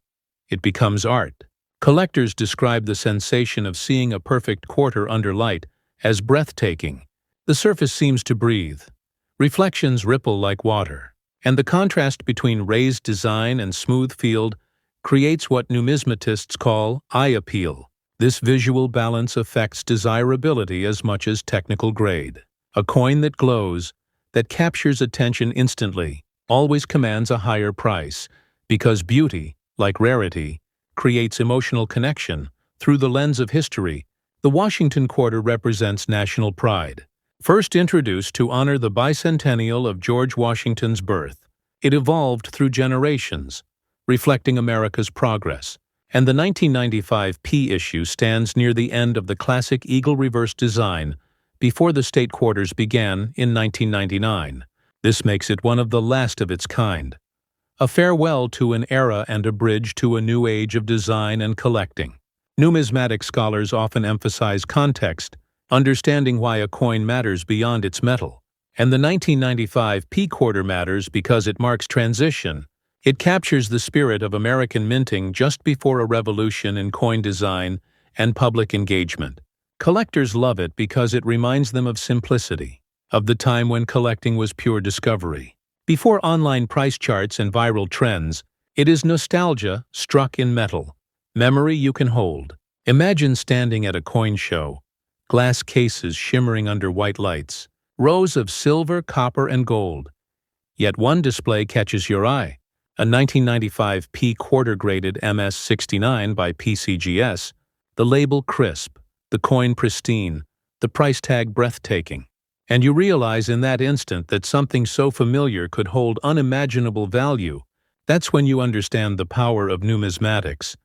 It becomes art. Collectors describe the sensation of seeing a perfect quarter under light as breathtaking. The surface seems to breathe. Reflections ripple like water. And the contrast between raised design and smooth field creates what numismatists call eye appeal. This visual balance affects desirability as much as technical grade. A coin that glows, that captures attention instantly, always commands a higher price, because beauty, like rarity, creates emotional connection. Through the lens of history, the Washington Quarter represents national pride. First introduced to honor the bicentennial of George Washington's birth, it evolved through generations, reflecting America's progress, and the 1995 P issue stands near the end of the classic eagle reverse design before the state quarters began in 1999. This makes it one of the last of its kind. A farewell to an era and a bridge to a new age of design and collecting. Numismatic scholars often emphasize context, understanding why a coin matters beyond its metal. And the 1995 P quarter matters because it marks transition. It captures the spirit of American minting just before a revolution in coin design and public engagement. Collectors love it because it reminds them of simplicity, of the time when collecting was pure discovery. Before online price charts and viral trends, it is nostalgia struck in metal, memory you can hold. Imagine standing at a coin show, glass cases shimmering under white lights, rows of silver, copper, and gold. Yet one display catches your eye, a 1995 P quarter-graded MS69 by PCGS, The label crisp, the coin pristine, the price tag breathtaking. And you realize in that instant that something so familiar could hold unimaginable value. That's when you understand the power of numismatics,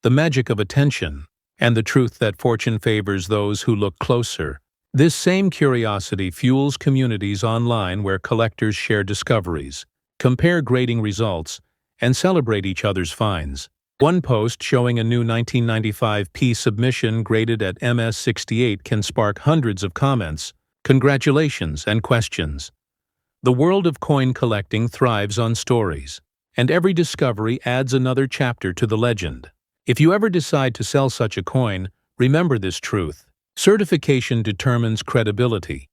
the magic of attention, and the truth that fortune favors those who look closer. This same curiosity fuels communities online where collectors share discoveries, compare grading results, and celebrate each other's finds. One post showing a new 1995 P submission graded at MS68 can spark hundreds of comments, congratulations, and questions. The world of coin collecting thrives on stories, and every discovery adds another chapter to the legend. If you ever decide to sell such a coin, remember this truth. Certification determines credibility,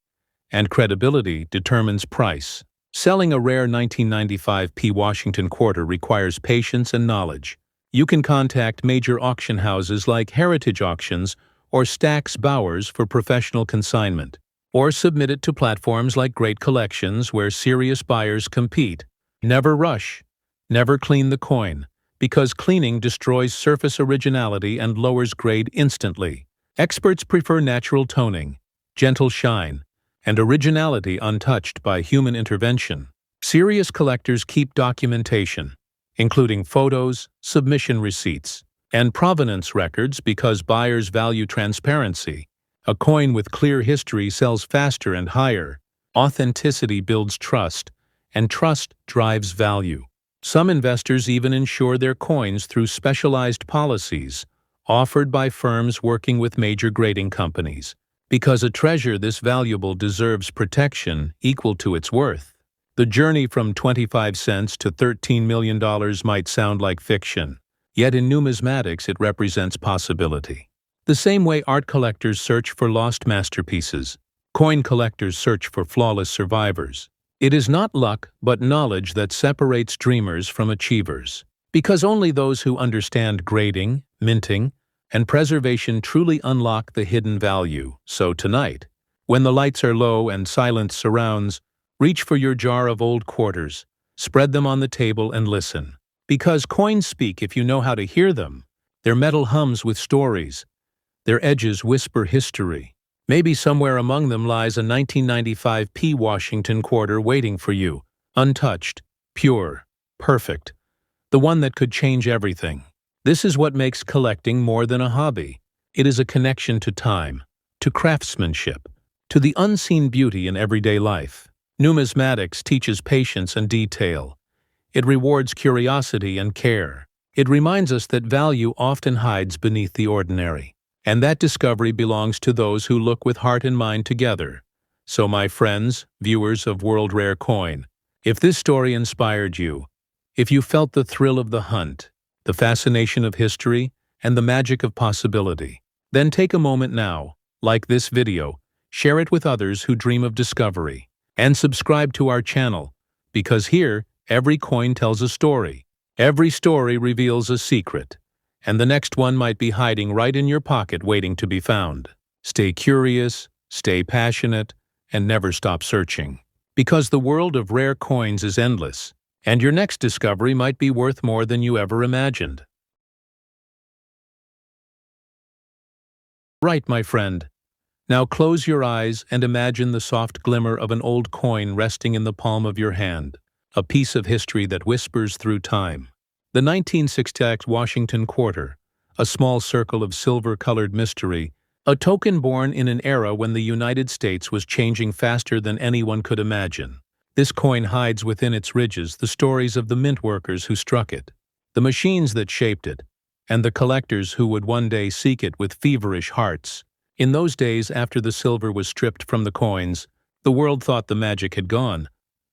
and credibility determines price. Selling a rare 1995 P Washington quarter requires patience and knowledge. You can contact major auction houses like Heritage Auctions or Stack's Bowers for professional consignment, or submit it to platforms like Great Collections where serious buyers compete. Never rush. Never clean the coin, because cleaning destroys surface originality and lowers grade instantly. Experts prefer natural toning, gentle shine, and originality untouched by human intervention. Serious collectors keep documentation, including photos, submission receipts, and provenance records because buyers value transparency. A coin with clear history sells faster and higher. Authenticity builds trust, and trust drives value. Some investors even insure their coins through specialized policies offered by firms working with major grading companies, because a treasure this valuable deserves protection equal to its worth. The journey from 25 cents to $13 million might sound like fiction, yet in numismatics it represents possibility. The same way art collectors search for lost masterpieces, coin collectors search for flawless survivors. It is not luck but knowledge that separates dreamers from achievers, because only those who understand grading, minting, and preservation truly unlock the hidden value. So tonight, when the lights are low and silence surrounds, reach for your jar of old quarters, spread them on the table and listen. Because coins speak if you know how to hear them. Their metal hums with stories. Their edges whisper history. Maybe somewhere among them lies a 1995 P Washington quarter waiting for you, untouched, pure, perfect, the one that could change everything. This is what makes collecting more than a hobby. It is a connection to time, to craftsmanship, to the unseen beauty in everyday life. Numismatics teaches patience and detail. It rewards curiosity and care. It reminds us that value often hides beneath the ordinary. And that discovery belongs to those who look with heart and mind together. So my friends, viewers of World Rare Coin, if this story inspired you, if you felt the thrill of the hunt, the fascination of history, and the magic of possibility, then take a moment now, like this video, share it with others who dream of discovery, and subscribe to our channel, because here, every coin tells a story. Every story reveals a secret. And the next one might be hiding right in your pocket waiting to be found. Stay curious, stay passionate, and never stop searching. Because the world of rare coins is endless, and your next discovery might be worth more than you ever imagined. Right, my friend. Now close your eyes and imagine the soft glimmer of an old coin resting in the palm of your hand, a piece of history that whispers through time. The 1960 Washington quarter, a small circle of silver-colored mystery, a token born in an era when the United States was changing faster than anyone could imagine. This coin hides within its ridges the stories of the mint workers who struck it, the machines that shaped it, and the collectors who would one day seek it with feverish hearts. In those days after the silver was stripped from the coins, the world thought the magic had gone,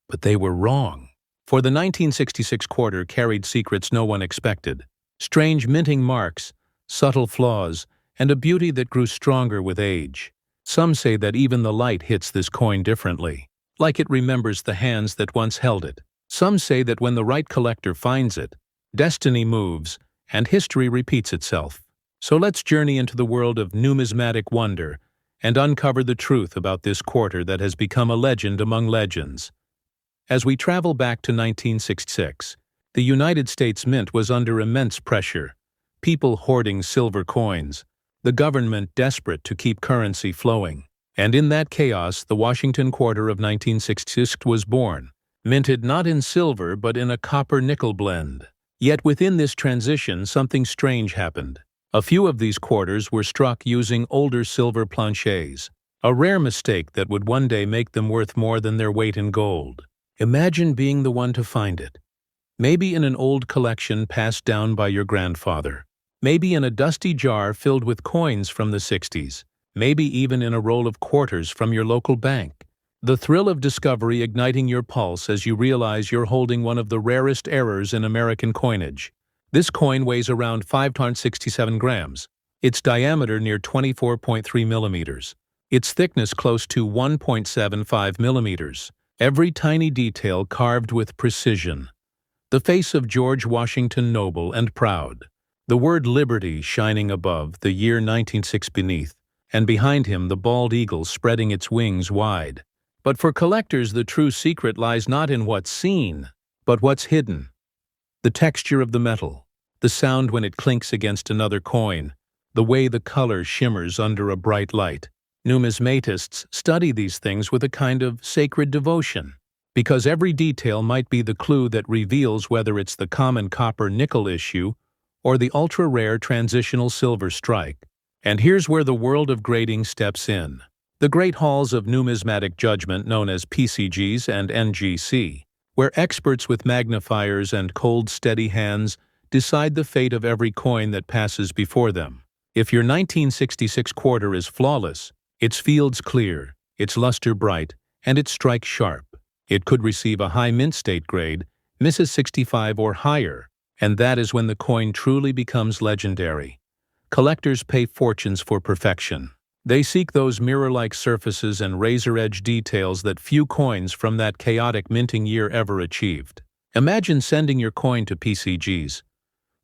but they were wrong. For the 1966 quarter carried secrets no one expected, strange minting marks, subtle flaws, and a beauty that grew stronger with age. Some say that even the light hits this coin differently, like it remembers the hands that once held it. Some say that when the right collector finds it, destiny moves and history repeats itself. So let's journey into the world of numismatic wonder and uncover the truth about this quarter that has become a legend among legends. As we travel back to 1966, the United States Mint was under immense pressure, people hoarding silver coins, the government desperate to keep currency flowing. And in that chaos, the Washington quarter of 1966 was born, minted not in silver but in a copper-nickel blend. Yet within this transition, something strange happened. A few of these quarters were struck using older silver planchets, a rare mistake that would one day make them worth more than their weight in gold. Imagine being the one to find it. Maybe in an old collection passed down by your grandfather. Maybe in a dusty jar filled with coins from the 60s. Maybe even in a roll of quarters from your local bank. The thrill of discovery igniting your pulse as you realize you're holding one of the rarest errors in American coinage. This coin weighs around 567 grams, its diameter near 24.3 millimeters, its thickness close to 1.75 millimeters, every tiny detail carved with precision. The face of George Washington noble and proud, the word liberty shining above, the year 1906 beneath, and behind him the bald eagle spreading its wings wide. But for collectors, the true secret lies not in what's seen, but what's hidden. The texture of the metal, the sound when it clinks against another coin, the way the color shimmers under a bright light. Numismatists study these things with a kind of sacred devotion, because every detail might be the clue that reveals whether it's the common copper-nickel issue or the ultra-rare transitional silver strike. And here's where the world of grading steps in. The great halls of numismatic judgment known as PCGs and NGC, where experts with magnifiers and cold, steady hands decide the fate of every coin that passes before them. If your 1966 quarter is flawless, its fields clear, its luster bright, and its strike sharp, it could receive a high mint state grade, Mrs. 65 or higher, and that is when the coin truly becomes legendary. Collectors pay fortunes for perfection. They seek those mirror-like surfaces and razor-edge details that few coins from that chaotic minting year ever achieved. Imagine sending your coin to PCGs,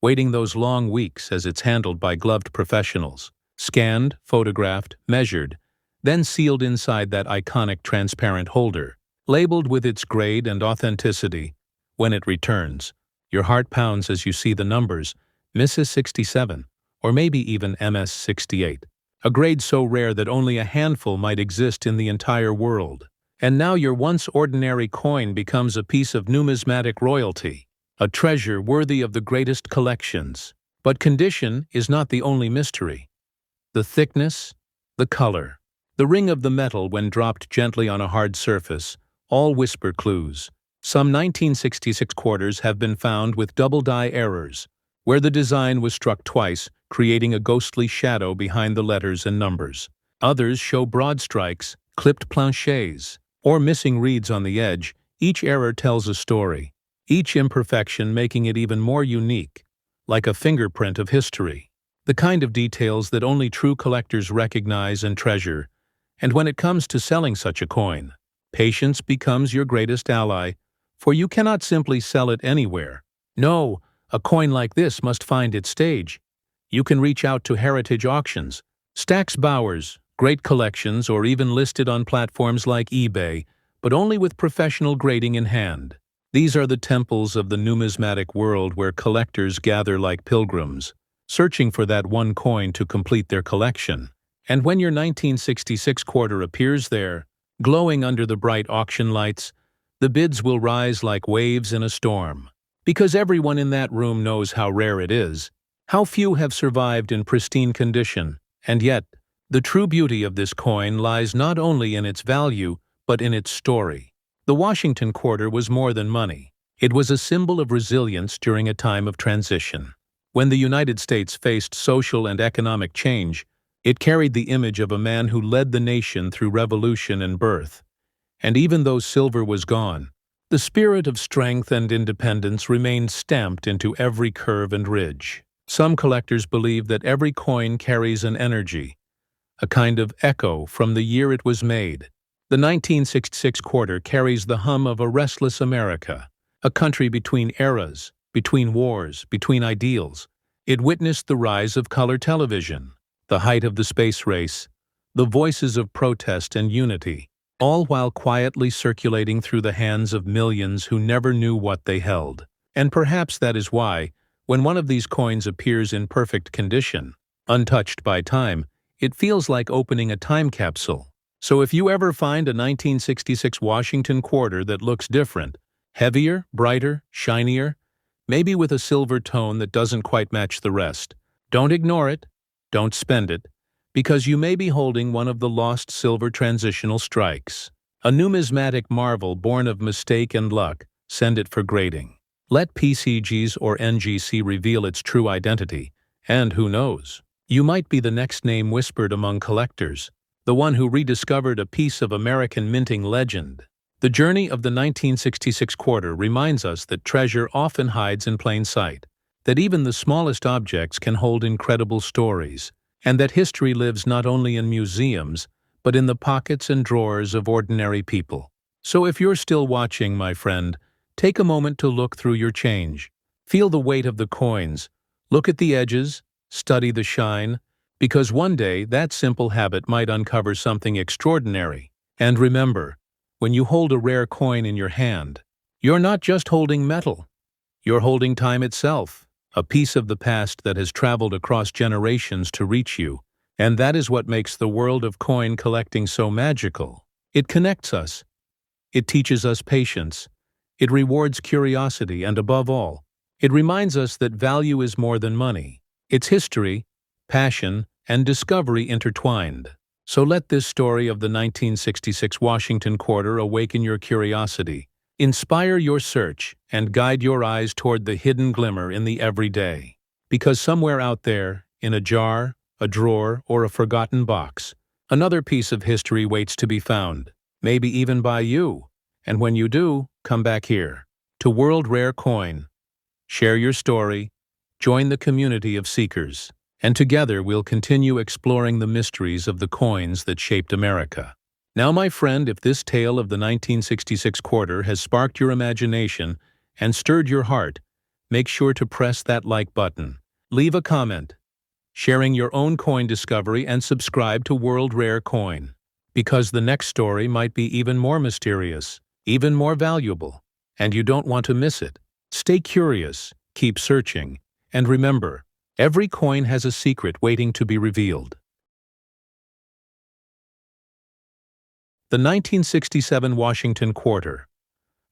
waiting those long weeks as it's handled by gloved professionals, scanned, photographed, measured, then sealed inside that iconic transparent holder, labeled with its grade and authenticity. When it returns, your heart pounds as you see the numbers, Mrs. 67, or maybe even MS 68. A grade so rare that only a handful might exist in the entire world. And now your once ordinary coin becomes a piece of numismatic royalty, a treasure worthy of the greatest collections. But condition is not the only mystery. The thickness, the color, the ring of the metal when dropped gently on a hard surface, all whisper clues. Some 1966 quarters have been found with double die errors, where the design was struck twice, creating a ghostly shadow behind the letters and numbers. Others show broad strikes, clipped planchets, or missing reeds on the edge. Each error tells a story, each imperfection making it even more unique, like a fingerprint of history. The kind of details that only true collectors recognize and treasure. And when it comes to selling such a coin, patience becomes your greatest ally, for you cannot simply sell it anywhere. No, a coin like this must find its stage. You can reach out to heritage auctions, Stax Bowers, great collections, or even listed on platforms like eBay, but only with professional grading in hand. These are the temples of the numismatic world where collectors gather like pilgrims, searching for that one coin to complete their collection. And when your 1966 quarter appears there, glowing under the bright auction lights, the bids will rise like waves in a storm. Because everyone in that room knows how rare it is, how few have survived in pristine condition, and yet, the true beauty of this coin lies not only in its value, but in its story. The Washington quarter was more than money. It was a symbol of resilience during a time of transition. When the United States faced social and economic change, it carried the image of a man who led the nation through revolution and birth. And even though silver was gone, the spirit of strength and independence remained stamped into every curve and ridge. Some collectors believe that every coin carries an energy, a kind of echo from the year it was made. The 1966 quarter carries the hum of a restless America, a country between eras, between wars, between ideals. It witnessed the rise of color television, the height of the space race, the voices of protest and unity, all while quietly circulating through the hands of millions who never knew what they held. And perhaps that is why, when one of these coins appears in perfect condition, Untouched by time, it feels like opening a time capsule. So if you ever find a 1966 Washington quarter that looks different, heavier, brighter, shinier, maybe with a silver tone that doesn't quite match the rest, don't ignore it, don't spend it, because you may be holding one of the lost silver transitional strikes. A numismatic marvel born of mistake and luck. Send it for grading. Let PCGs or NGC reveal its true identity, and who knows? You might be the next name whispered among collectors, the one who rediscovered a piece of American minting legend. The journey of the 1966 quarter reminds us that treasure often hides in plain sight, that even the smallest objects can hold incredible stories, and that history lives not only in museums, but in the pockets and drawers of ordinary people. So if you're still watching, my friend, take a moment to look through your change. Feel the weight of the coins. Look at the edges. Study the shine. Because one day, that simple habit might uncover something extraordinary. And remember, when you hold a rare coin in your hand, you're not just holding metal. You're holding time itself, a piece of the past that has traveled across generations to reach you. And that is what makes the world of coin collecting so magical. It connects us. It teaches us patience. It rewards curiosity, and above all, it reminds us that value is more than money. It's history, passion, and discovery intertwined. So let this story of the 1966 Washington quarter awaken your curiosity, inspire your search, and guide your eyes toward the hidden glimmer in the everyday. Because somewhere out there, in a jar, a drawer, or a forgotten box, another piece of history waits to be found, maybe even by you. And when you do, come back here, to World Rare Coin. Share your story, join the community of seekers, and together we'll continue exploring the mysteries of the coins that shaped America. Now, my friend, if this tale of the 1966 quarter has sparked your imagination and stirred your heart, make sure to press that like button. Leave a comment, sharing your own coin discovery, and subscribe to World Rare Coin. Because the next story might be even more mysterious, even more valuable, and you don't want to miss it. Stay curious, keep searching, and remember, every coin has a secret waiting to be revealed. The 1967 Washington quarter,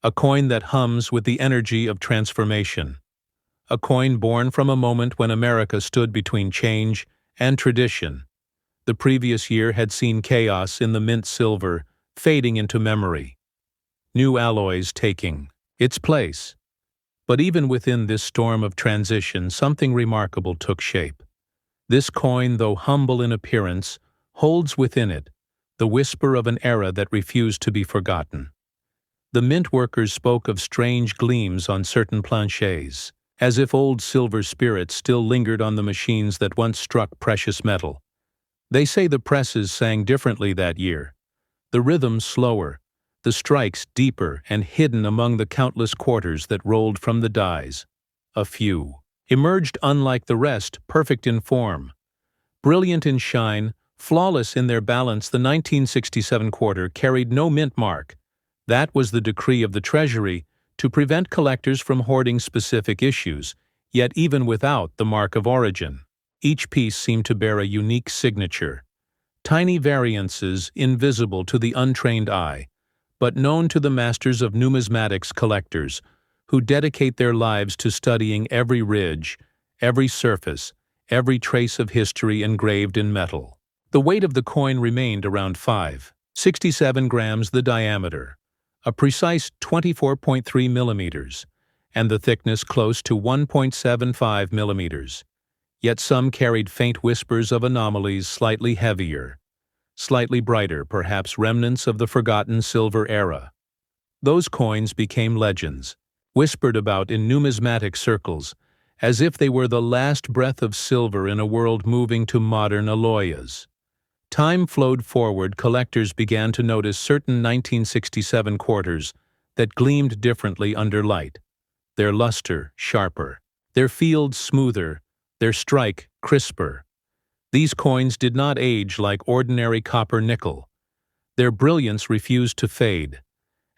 a coin that hums with the energy of transformation. A coin born from a moment when America stood between change and tradition. The previous year had seen chaos in the mint silver, fading into memory. New alloys taking its place. But even within this storm of transition, something remarkable took shape. This coin, though humble in appearance, holds within it the whisper of an era that refused to be forgotten. The mint workers spoke of strange gleams on certain planchets, as if old silver spirits still lingered on the machines that once struck precious metal. They say the presses sang differently that year, the rhythm slower, the strikes deeper and hidden among the countless quarters that rolled from the dies. A few emerged unlike the rest, perfect in form. Brilliant in shine, flawless in their balance, the 1967 quarter carried no mint mark. That was the decree of the Treasury, to prevent collectors from hoarding specific issues, yet even without the mark of origin, each piece seemed to bear a unique signature. Tiny variances invisible to the untrained eye, but known to the masters of numismatics collectors, who dedicate their lives to studying every ridge, every surface, every trace of history engraved in metal. The weight of the coin remained around 5.67 grams, the diameter, a precise 24.3 millimeters, and the thickness close to 1.75 millimeters. Yet some carried faint whispers of anomalies, slightly heavier, slightly brighter, perhaps remnants of the forgotten silver era. Those coins became legends, whispered about in numismatic circles, as if they were the last breath of silver in a world moving to modern alloys. Time flowed forward. Collectors began to notice certain 1967 quarters that gleamed differently under light, their luster sharper, their field smoother, their strike crisper. These coins did not age like ordinary copper nickel. Their brilliance refused to fade,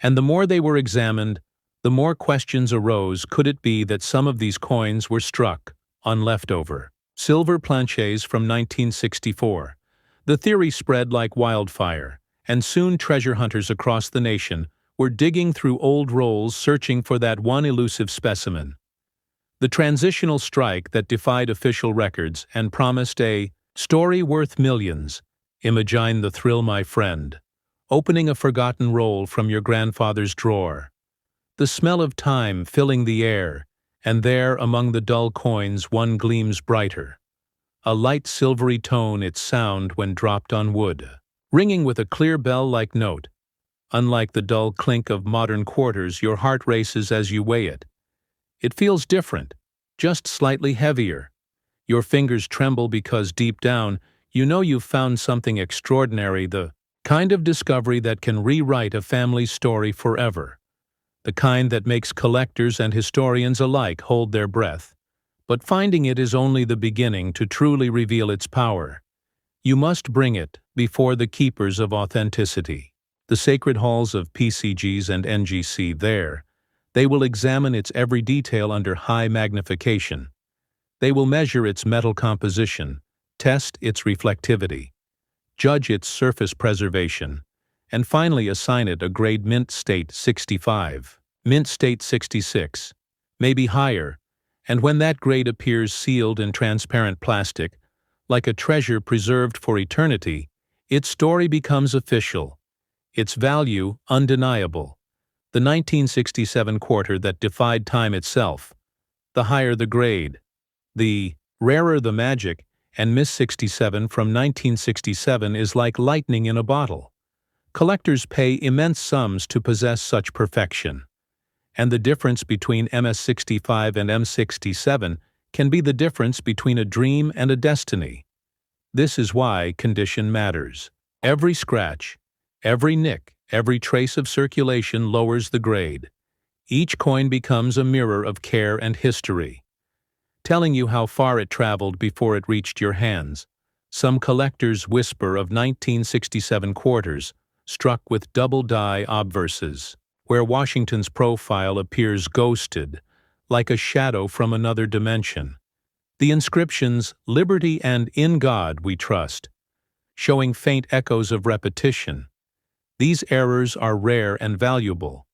and the more they were examined, the more questions arose. Could it be that some of these coins were struck on leftover Silver planchets from 1964. The theory spread like wildfire, and soon treasure hunters across the nation were digging through old rolls searching for that one elusive specimen. The transitional strike that defied official records and promised a story worth millions. Imagine the thrill, my friend. Opening a forgotten roll from your grandfather's drawer. The smell of time filling the air, and there among the dull coins one gleams brighter. A light silvery tone its sound when dropped on wood, ringing with a clear bell-like note. Unlike the dull clink of modern quarters, your heart races as you weigh it. It feels different, just slightly heavier. Your fingers tremble because deep down, you know you've found something extraordinary, the kind of discovery that can rewrite a family's story forever. The kind that makes collectors and historians alike hold their breath. But finding it is only the beginning to truly reveal its power. You must bring it before the keepers of authenticity, the sacred halls of PCGs and NGC. There, they will examine its every detail under high magnification. They will measure its metal composition, test its reflectivity, judge its surface preservation, and finally assign it a grade mint state 65, mint state 66, maybe higher, and when that grade appears sealed in transparent plastic, like a treasure preserved for eternity, its story becomes official, its value undeniable. The 1967 quarter that defied time itself. The higher the grade, the rarer the magic, and Miss 67 from 1967 is like lightning in a bottle. Collectors pay immense sums to possess such perfection. And the difference between MS65 and M67 can be the difference between a dream and a destiny. This is why condition matters. Every scratch, every nick, every trace of circulation lowers the grade. Each coin becomes a mirror of care and history, telling you how far it traveled before it reached your hands. Some collectors whisper of 1967 quarters, struck with double-die obverses, where Washington's profile appears ghosted, like a shadow from another dimension. The inscriptions, "Liberty" and "In God We Trust," showing faint echoes of repetition. These errors are rare and valuable,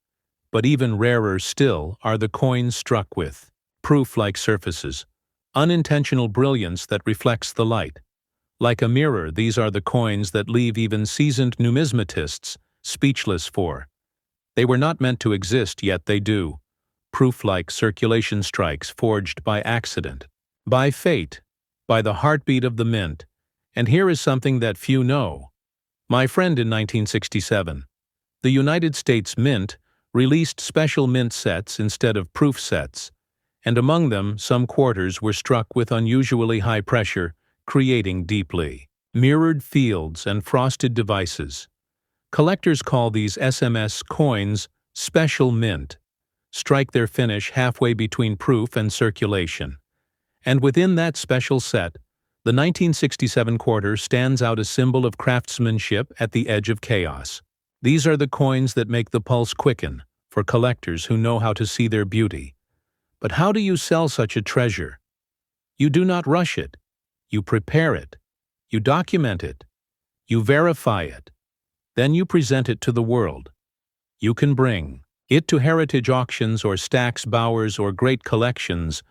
but even rarer still are the coins struck with proof-like surfaces, unintentional brilliance that reflects the light. Like a mirror, these are the coins that leave even seasoned numismatists speechless for. They were not meant to exist, yet they do. Proof-like circulation strikes forged by accident, by fate, by the heartbeat of the mint. And here is something that few know. My friend, in 1967, the United States Mint released special mint sets instead of proof sets, and among them some quarters were struck with unusually high pressure, creating deeply mirrored fields and frosted devices. Collectors call these SMS coins special mint, strike their finish halfway between proof and circulation. And within that special set, the 1967 quarter stands out, a symbol of craftsmanship at the edge of chaos. These are the coins that make the pulse quicken for collectors who know how to see their beauty. But how do you sell such a treasure? You do not rush it. You prepare it. You document it. You verify it. Then you present it to the world. You can bring it to heritage auctions or Stack's Bowers or great collections,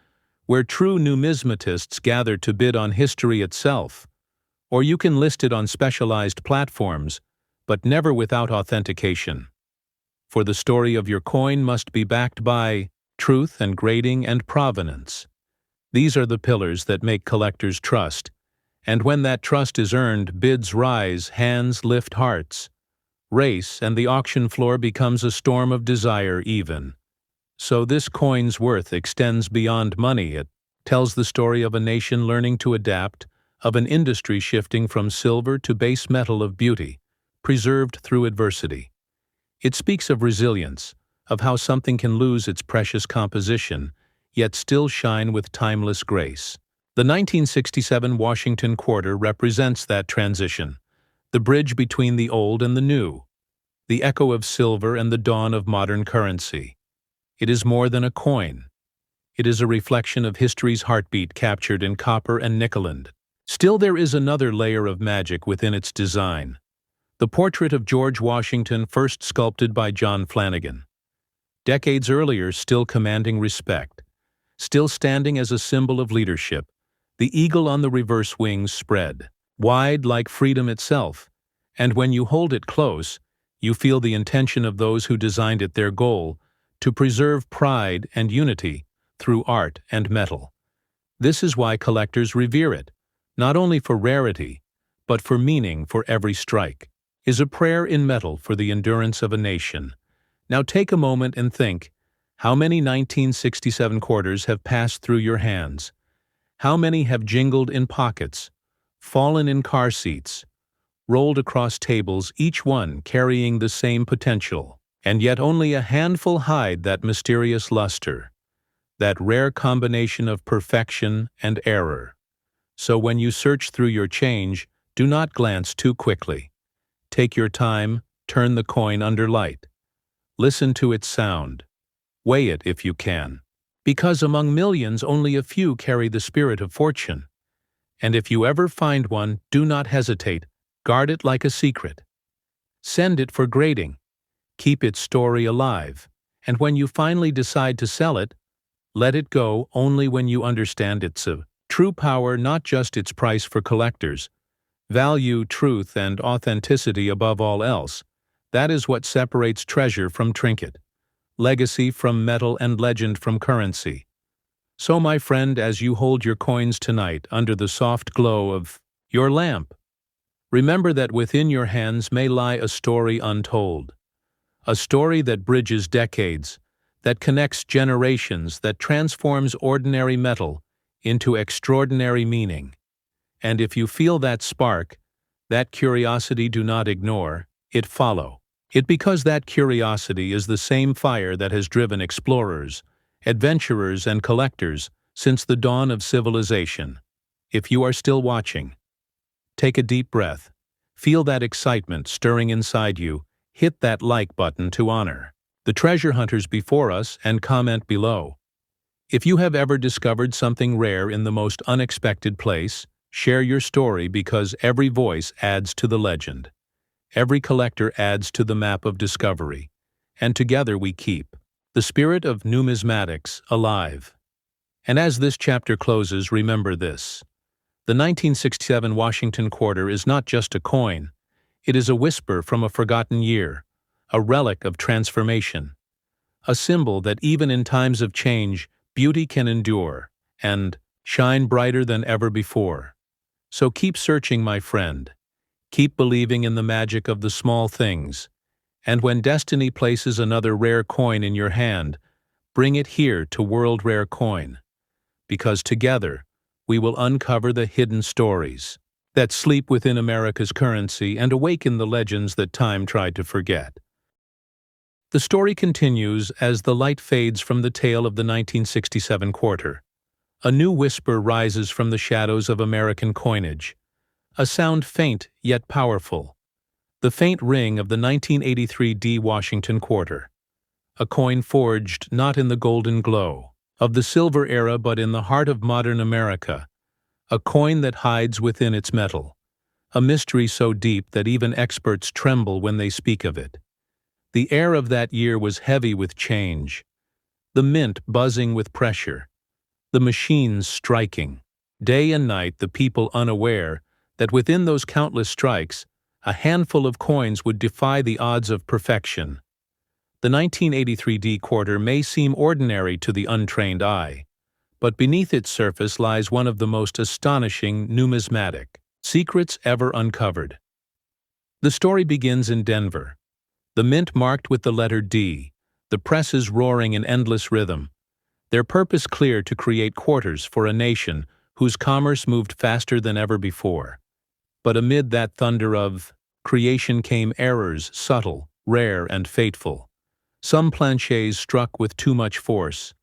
where true numismatists gather to bid on history itself. Or you can list it on specialized platforms, but never without authentication. For the story of your coin must be backed by truth and grading and provenance. These are the pillars that make collectors trust, and when that trust is earned, bids rise, hands lift hearts, race, and the auction floor becomes a storm of desire even. So this coin's worth extends beyond money. It tells the story of a nation learning to adapt, of an industry shifting from silver to base metal of beauty, preserved through adversity. It speaks of resilience, of how something can lose its precious composition, yet still shine with timeless grace. The 1967 Washington quarter represents that transition, the bridge between the old and the new, the echo of silver and the dawn of modern currency. It is more than a coin. It is a reflection of history's heartbeat captured in copper and nickel. Still, there is another layer of magic within its design. The portrait of George Washington, first sculpted by John Flanagan. Decades earlier, still commanding respect. Still standing as a symbol of leadership, the eagle on the reverse wings spread, wide like freedom itself, and when you hold it close, you feel the intention of those who designed it, their goal, to preserve pride and unity through art and metal. This is why collectors revere it, not only for rarity, but for meaning. For every strike is a prayer in metal for the endurance of a nation. Now take a moment and think, how many 1967 quarters have passed through your hands? How many have jingled in pockets, fallen in car seats, rolled across tables, each one carrying the same potential, and yet only a handful hide that mysterious luster, that rare combination of perfection and error. So when you search through your change, do not glance too quickly. Take your time, turn the coin under light. Listen to its sound. Weigh it if you can. Because among millions, only a few carry the spirit of fortune. And if you ever find one, do not hesitate. Guard it like a secret. Send it for grading. Keep its story alive. And when you finally decide to sell it, let it go only when you understand its true power, not just its price. For collectors, value, truth, and authenticity above all else. That is what separates treasure from trinket, legacy from metal, and legend from currency. So, my friend, as you hold your coins tonight under the soft glow of your lamp, remember that within your hands may lie a story untold, a story that bridges decades, that connects generations, that transforms ordinary metal into extraordinary meaning. And if you feel that spark, that curiosity, do not ignore it, follow it, because that curiosity is the same fire that has driven explorers, adventurers, and collectors since the dawn of civilization. If you are still watching, take a deep breath, feel that excitement stirring inside you, hit that like button to honor the treasure hunters before us, and comment below. If you have ever discovered something rare in the most unexpected place, share your story, because every voice adds to the legend. Every collector adds to the map of discovery, and together we keep the spirit of numismatics alive. And as this chapter closes, remember this. The 1967 Washington quarter is not just a coin. It is a whisper from a forgotten year, a relic of transformation, a symbol that even in times of change, beauty can endure and shine brighter than ever before. So keep searching, my friend. Keep believing in the magic of the small things. And when destiny places another rare coin in your hand, bring it here to World Rare Coin, because together we will uncover the hidden stories that sleep within America's currency and awaken the legends that time tried to forget. The story continues as the light fades from the tale of the 1967 quarter. A new whisper rises from the shadows of American coinage, a sound faint yet powerful, the faint ring of the 1983 D Washington quarter, a coin forged not in the golden glow of the silver era but in the heart of modern America, a coin that hides within its metal, a mystery so deep that even experts tremble when they speak of it. The air of that year was heavy with change, the mint buzzing with pressure, the machines striking, day and night, the people unaware that within those countless strikes, a handful of coins would defy the odds of perfection. The 1983 D quarter may seem ordinary to the untrained eye, but beneath its surface lies one of the most astonishing numismatic secrets ever uncovered. The story begins in Denver, the mint marked with the letter D, the presses roaring in endless rhythm, their purpose clear: to create quarters for a nation whose commerce moved faster than ever before. But amid that thunder of creation came errors, subtle, rare, and fateful. Some planchets struck with too much force,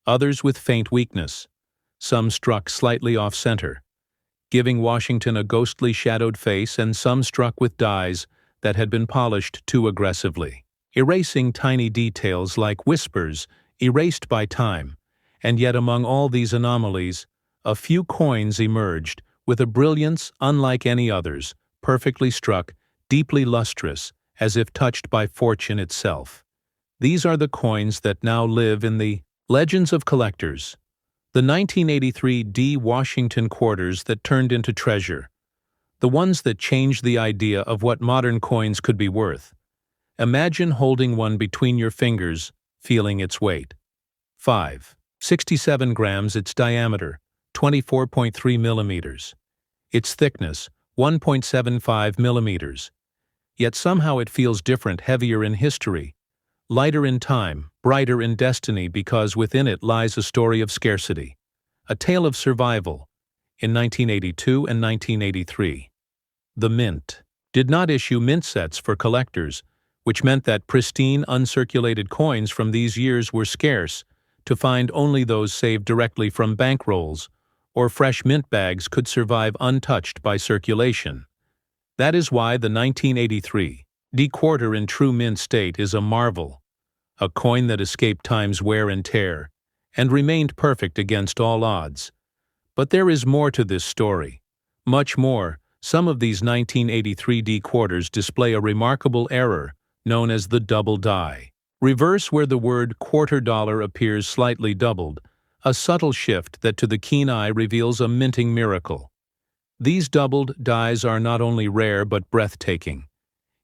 others with faint weakness. Some struck slightly off-center, giving Washington a ghostly shadowed face, and some struck with dies that had been polished too aggressively, erasing tiny details like whispers erased by time, And yet among all these anomalies, a few coins emerged, with a brilliance unlike any others, perfectly struck, deeply lustrous, as if touched by fortune itself. These are the coins that now live in the legends of collectors. The 1983 D. Washington quarters that turned into treasure. The ones that changed the idea of what modern coins could be worth. Imagine holding one between your fingers, feeling its weight. 5. 67 grams its diameter, 24.3 millimeters. Its thickness, 1.75 millimeters. Yet somehow it feels different, heavier in history, lighter in time, brighter in destiny, because within it lies a story of scarcity, a tale of survival, in 1982 and 1983. The Mint did not issue mint sets for collectors, which meant that pristine, uncirculated coins from these years were scarce. To find only those saved directly from bankrolls or fresh mint bags could survive untouched by circulation. That is why the 1983 D quarter in true mint state is a marvel, a coin that escaped time's wear and tear and remained perfect against all odds. But there is more to this story, much more. Some of these 1983 D quarters display a remarkable error known as the double die. Reverse where the word quarter dollar appears slightly doubled, a subtle shift that to the keen eye reveals a minting miracle. These doubled dies are not only rare but breathtaking.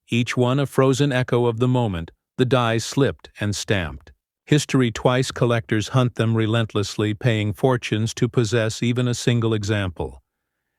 Each one a frozen echo of the moment the die slipped and stamped. History twice collectors hunt them relentlessly, paying fortunes to possess even a single example.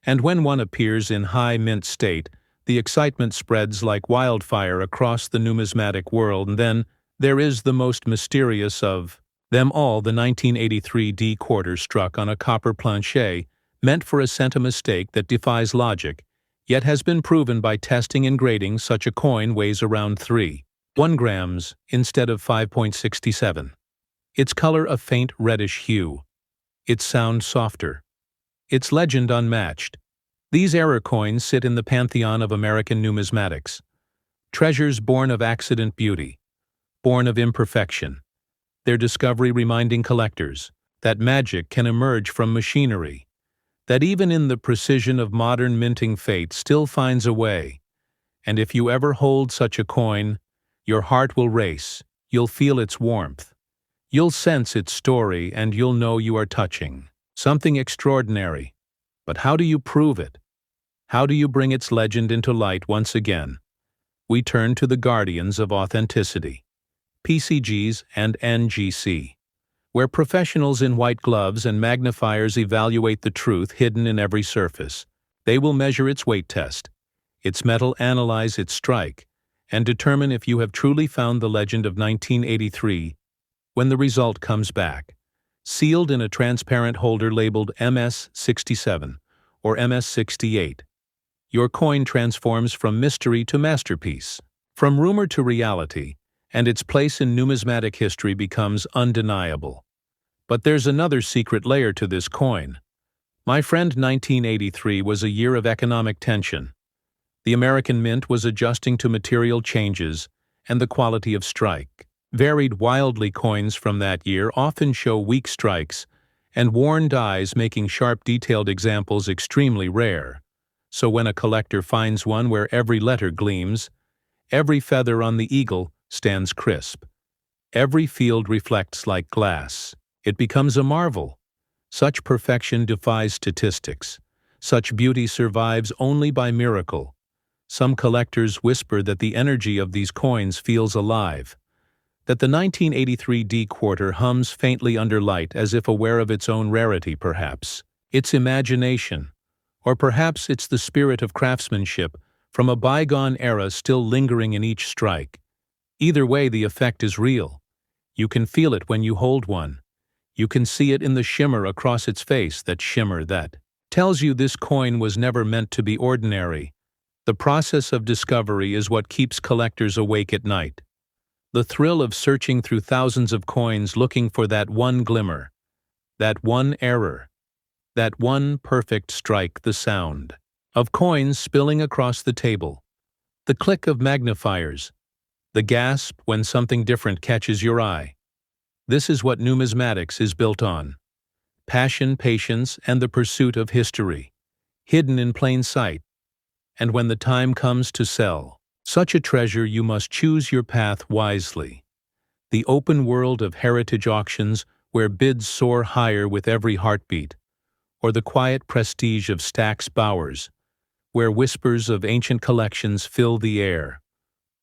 And when one appears in high mint state, the excitement spreads like wildfire across the numismatic world. And then there is the most mysterious of them all, the 1983 D quarter struck on a copper planchet, meant for a centi-mistake that defies logic, yet has been proven by testing and grading. Such a coin weighs around 3.1 grams instead of 5.67. Its color a faint reddish hue. Its sound softer. Its legend unmatched. These error coins sit in the pantheon of American numismatics. Treasures born of accident beauty, born of imperfection. Their discovery reminding collectors that magic can emerge from machinery, that even in the precision of modern minting fate still finds a way. And if you ever hold such a coin, your heart will race, you'll feel its warmth, you'll sense its story, and you'll know you are touching something extraordinary. But how do you prove it? How do you bring its legend into light once again? We turn to the guardians of authenticity, PCGs and NGC, where professionals in white gloves and magnifiers evaluate the truth hidden in every surface. They will measure its weight test, its metal, analyze its strike, and determine if you have truly found the legend of 1983 when the result comes back, sealed in a transparent holder labeled MS-67 or MS-68. Your coin transforms from mystery to masterpiece, from rumor to reality, and its place in numismatic history becomes undeniable. But there's another secret layer to this coin. My friend, 1983 was a year of economic tension. The American Mint was adjusting to material changes and the quality of strike. Varied wildly coins from that year often show weak strikes and worn dies, making sharp detailed examples extremely rare. So when a collector finds one where every letter gleams, every feather on the eagle stands crisp, every field reflects like glass, it becomes a marvel. Such perfection defies statistics. Such beauty survives only by miracle. Some collectors whisper that the energy of these coins feels alive, that the 1983 D quarter hums faintly under light as if aware of its own rarity, perhaps its imagination, or perhaps it's the spirit of craftsmanship from a bygone era still lingering in each strike. Either way, the effect is real. You can feel it when you hold one. You can see it in the shimmer across its face, that shimmer that tells you this coin was never meant to be ordinary. The process of discovery is what keeps collectors awake at night. The thrill of searching through thousands of coins looking for that one glimmer, that one error, that one perfect strike, the sound of coins spilling across the table, the click of magnifiers, the gasp when something different catches your eye. This is what numismatics is built on: passion, patience, and the pursuit of history, hidden in plain sight. And when the time comes to sell such a treasure, you must choose your path wisely. The open world of heritage auctions, where bids soar higher with every heartbeat, or the quiet prestige of Stack's Bowers, where whispers of ancient collections fill the air,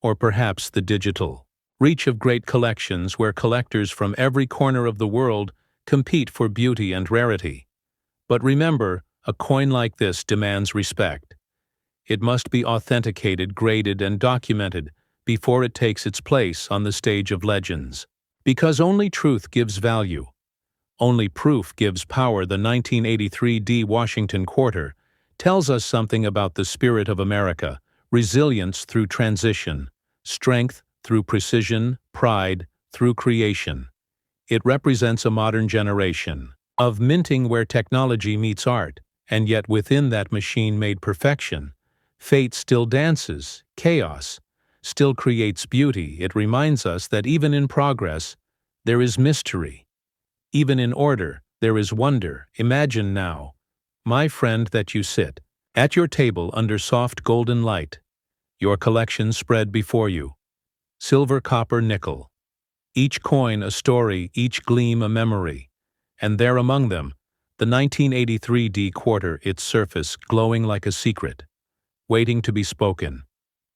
or perhaps the digital reach of great collections, where collectors from every corner of the world compete for beauty and rarity. But remember, a coin like this demands respect. It must be authenticated, graded, and documented before it takes its place on the stage of legends. Because only truth gives value. Only proof gives power. The 1983 D Washington Quarter tells us something about the spirit of America: resilience through transition, strength through precision, pride through creation. It represents a modern generation of minting where technology meets art, and yet within that machine-made perfection, fate still dances, chaos still creates beauty. It reminds us that even in progress, there is mystery. Even in order, there is wonder. Imagine now, my friend, that you sit at your table under soft golden light, your collection spread before you. Silver, copper, nickel. Each coin a story, each gleam a memory. And there among them, the 1983 D Quarter, its surface glowing like a secret, waiting to be spoken.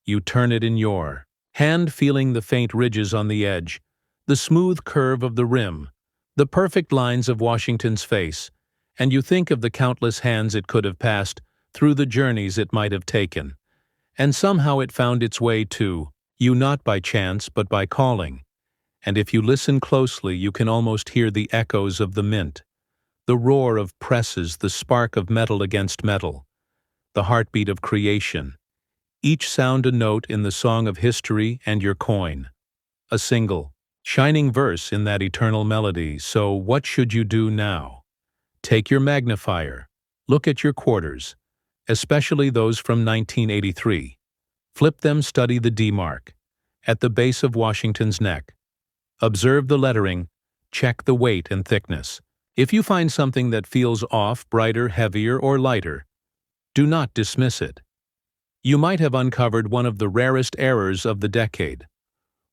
You turn it in your hand, feeling the faint ridges on the edge, the smooth curve of the rim, the perfect lines of Washington's face, and you think of the countless hands it could have passed, through the journeys it might have taken. And somehow it found its way to you, not by chance but by calling. And if you listen closely, you can almost hear the echoes of the mint, the roar of presses, the spark of metal against metal, the heartbeat of creation. Each sound a note in the song of history, and your coin a single, shining verse in that eternal melody. So what should you do now? Take your magnifier, look at your quarters, especially those from 1983. Flip them, study the D mark at the base of Washington's neck. Observe the lettering, check the weight and thickness. If you find something that feels off, brighter, heavier, or lighter, do not dismiss it. You might have uncovered one of the rarest errors of the decade,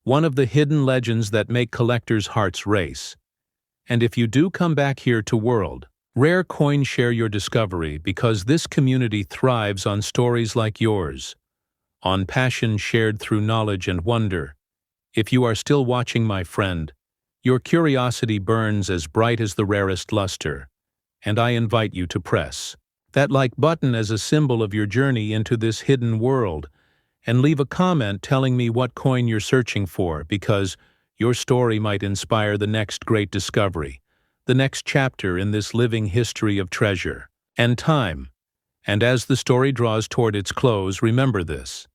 one of the hidden legends that make collectors' hearts race. And if you do come back here to World Rare Coin, share your discovery, because this community thrives on stories like yours, on passion shared through knowledge and wonder. If you are still watching, my friend, your curiosity burns as bright as the rarest luster, and I invite you to press that like button as a symbol of your journey into this hidden world, and leave a comment telling me what coin you're searching for, because your story might inspire the next great discovery, the next chapter in this living history of treasure and time. And as the story draws toward its close, remember this: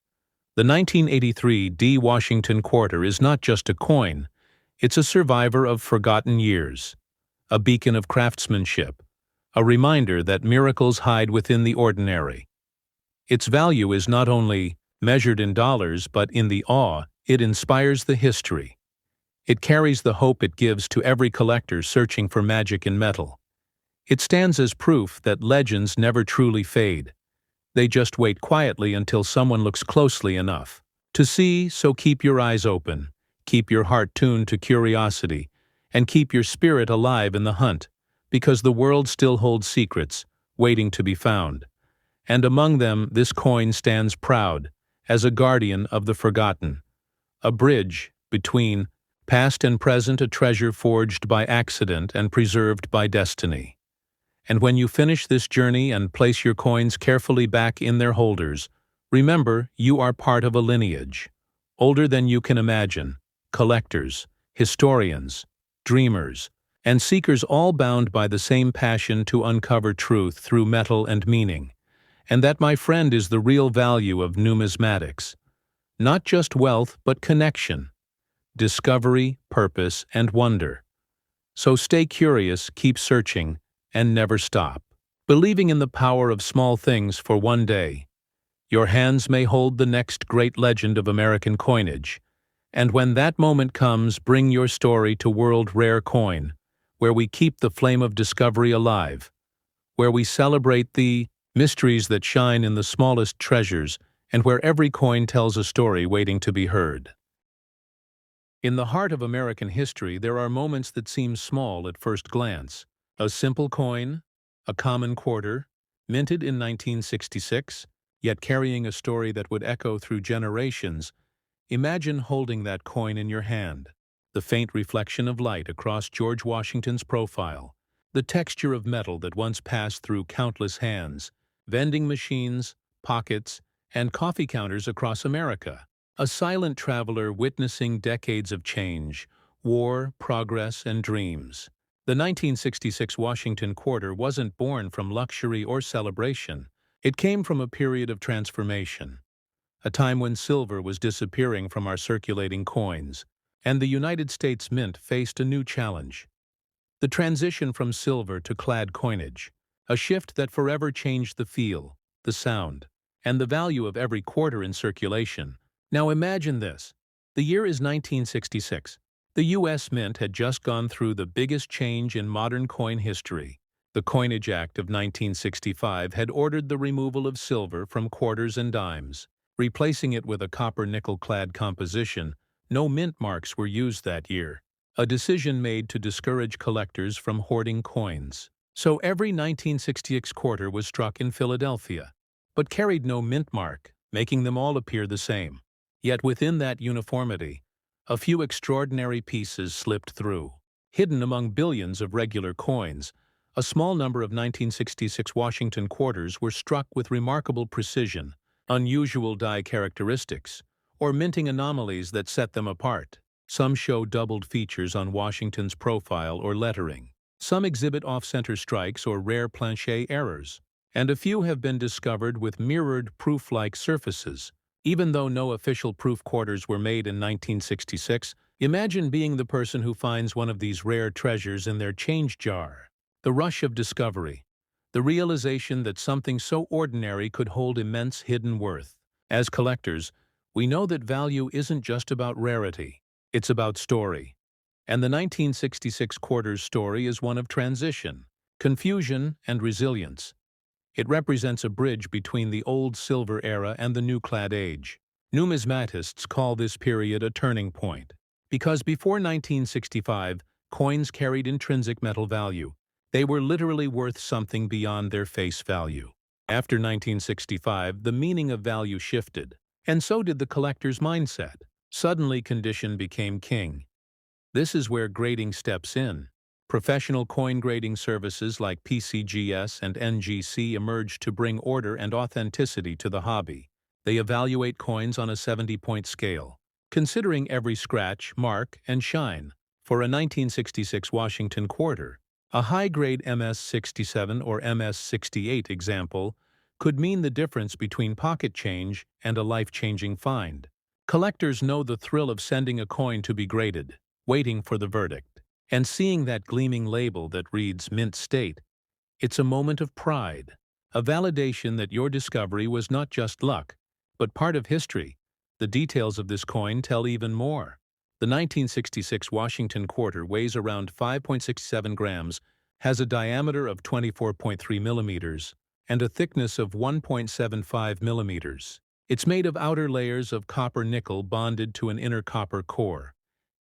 the 1983 D Washington Quarter is not just a coin, it's a survivor of forgotten years, a beacon of craftsmanship, a reminder that miracles hide within the ordinary. Its value is not only measured in dollars, but in the awe it inspires, the history it carries, the hope it gives to every collector searching for magic in metal. It stands as proof that legends never truly fade. They just wait quietly until someone looks closely enough to see. So keep your eyes open, keep your heart tuned to curiosity, and keep your spirit alive in the hunt, because the world still holds secrets waiting to be found. And among them, this coin stands proud as a guardian of the forgotten, a bridge between past and present, a treasure forged by accident and preserved by destiny. And when you finish this journey and place your coins carefully back in their holders, remember, you are part of a lineage older than you can imagine: collectors, historians, dreamers, and seekers, all bound by the same passion to uncover truth through metal and meaning. And that, my friend, is the real value of numismatics. Not just wealth, but connection, discovery, purpose, and wonder. So stay curious, keep searching, and never stop believing in the power of small things, for one day your hands may hold the next great legend of American coinage. And when that moment comes, bring your story to World Rare Coin, where we keep the flame of discovery alive, where we celebrate the mysteries that shine in the smallest treasures, and where every coin tells a story waiting to be heard. In the heart of American history, there are moments that seem small at first glance. A simple coin, a common quarter, minted in 1966, yet carrying a story that would echo through generations. Imagine holding that coin in your hand, the faint reflection of light across George Washington's profile, the texture of metal that once passed through countless hands, vending machines, pockets, and coffee counters across America. A silent traveler witnessing decades of change, war, progress, and dreams. The 1966 Washington Quarter wasn't born from luxury or celebration. It came from a period of transformation, a time when silver was disappearing from our circulating coins, and the United States Mint faced a new challenge: the transition from silver to clad coinage, a shift that forever changed the feel, the sound, and the value of every quarter in circulation. Now imagine this. The year is 1966. The U.S. Mint had just gone through the biggest change in modern coin history. The Coinage Act of 1965 had ordered the removal of silver from quarters and dimes, replacing it with a copper-nickel-clad composition. No mint marks were used that year, a decision made to discourage collectors from hoarding coins. So every 1966 quarter was struck in Philadelphia, but carried no mint mark, making them all appear the same. Yet within that uniformity, a few extraordinary pieces slipped through. Hidden among billions of regular coins, a small number of 1966 Washington quarters were struck with remarkable precision, unusual die characteristics, or minting anomalies that set them apart. Some show doubled features on Washington's profile or lettering. Some exhibit off-center strikes or rare planchet errors, and a few have been discovered with mirrored proof-like surfaces. Even though no official proof quarters were made in 1966, imagine being the person who finds one of these rare treasures in their change jar. The rush of discovery, the realization that something so ordinary could hold immense hidden worth. As collectors, we know that value isn't just about rarity, it's about story. And the 1966 quarters story is one of transition, confusion, and resilience. It represents a bridge between the old silver era and the new clad age. Numismatists call this period a turning point, because before 1965, coins carried intrinsic metal value. They were literally worth something beyond their face value. After 1965, the meaning of value shifted, and so did the collector's mindset. Suddenly, condition became king. This is where grading steps in. Professional coin grading services like PCGS and NGC emerged to bring order and authenticity to the hobby. They evaluate coins on a 70-point scale, considering every scratch, mark, and shine. For a 1966 Washington quarter, a high-grade MS-67 or MS-68 example could mean the difference between pocket change and a life-changing find. Collectors know the thrill of sending a coin to be graded, waiting for the verdict, and seeing that gleaming label that reads Mint State. It's a moment of pride, a validation that your discovery was not just luck, but part of history. The details of this coin tell even more. The 1966 Washington quarter weighs around 5.67 grams, has a diameter of 24.3 millimeters, and a thickness of 1.75 millimeters. It's made of outer layers of copper-nickel bonded to an inner copper core,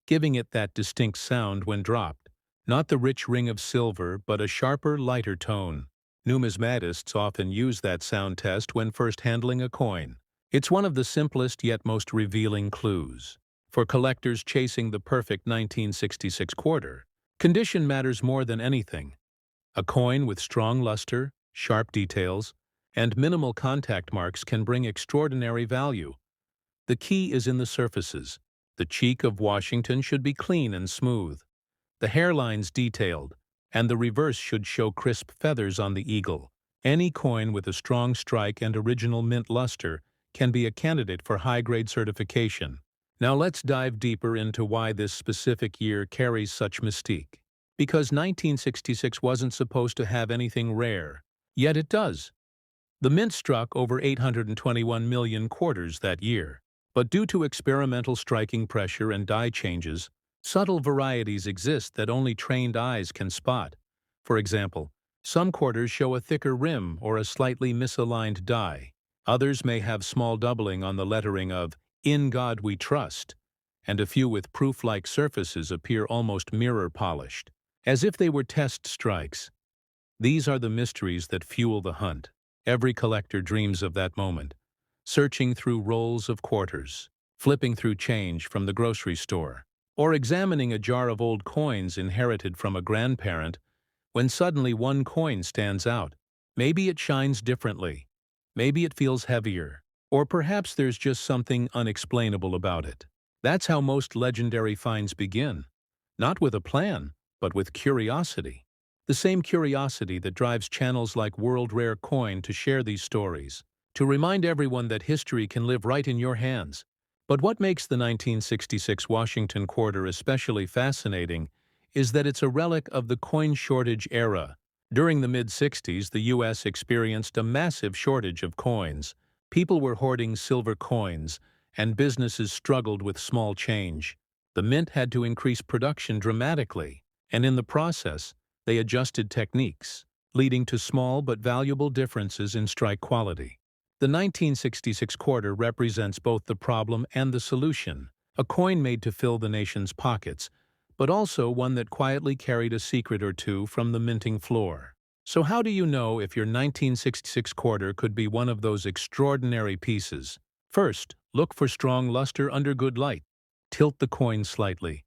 giving it that distinct sound when dropped. Not the rich ring of silver, but a sharper, lighter tone. Numismatists often use that sound test when first handling a coin. It's one of the simplest yet most revealing clues. For collectors chasing the perfect 1966 quarter, condition matters more than anything. A coin with strong luster, sharp details, and minimal contact marks can bring extraordinary value. The key is in the surfaces. The cheek of Washington should be clean and smooth, the hairlines detailed, and the reverse should show crisp feathers on the eagle. Any coin with a strong strike and original mint luster can be a candidate for high-grade certification. Now let's dive deeper into why this specific year carries such mystique. Because 1966 wasn't supposed to have anything rare, yet it does. The mint struck over 821 million quarters that year. But due to experimental striking pressure and die changes, subtle varieties exist that only trained eyes can spot. For example, some quarters show a thicker rim or a slightly misaligned die. Others may have small doubling on the lettering of "In God We Trust," and a few with proof-like surfaces appear almost mirror-polished, as if they were test strikes. These are the mysteries that fuel the hunt. Every collector dreams of that moment, searching through rolls of quarters, flipping through change from the grocery store, or examining a jar of old coins inherited from a grandparent when suddenly one coin stands out. Maybe it shines differently, maybe it feels heavier, or perhaps there's just something unexplainable about it. That's how most legendary finds begin, not with a plan, but with curiosity. The same curiosity that drives channels like World Rare Coin to share these stories, to remind everyone that history can live right in your hands. But what makes the 1966 Washington quarter especially fascinating is that it's a relic of the coin shortage era. During the mid-60s, the U.S. experienced a massive shortage of coins. People were hoarding silver coins, and businesses struggled with small change. The mint had to increase production dramatically, and in the process, they adjusted techniques, leading to small but valuable differences in strike quality. The 1966 quarter represents both the problem and the solution, a coin made to fill the nation's pockets, but also one that quietly carried a secret or two from the minting floor. So how do you know if your 1966 quarter could be one of those extraordinary pieces? First, look for strong luster under good light. Tilt the coin slightly.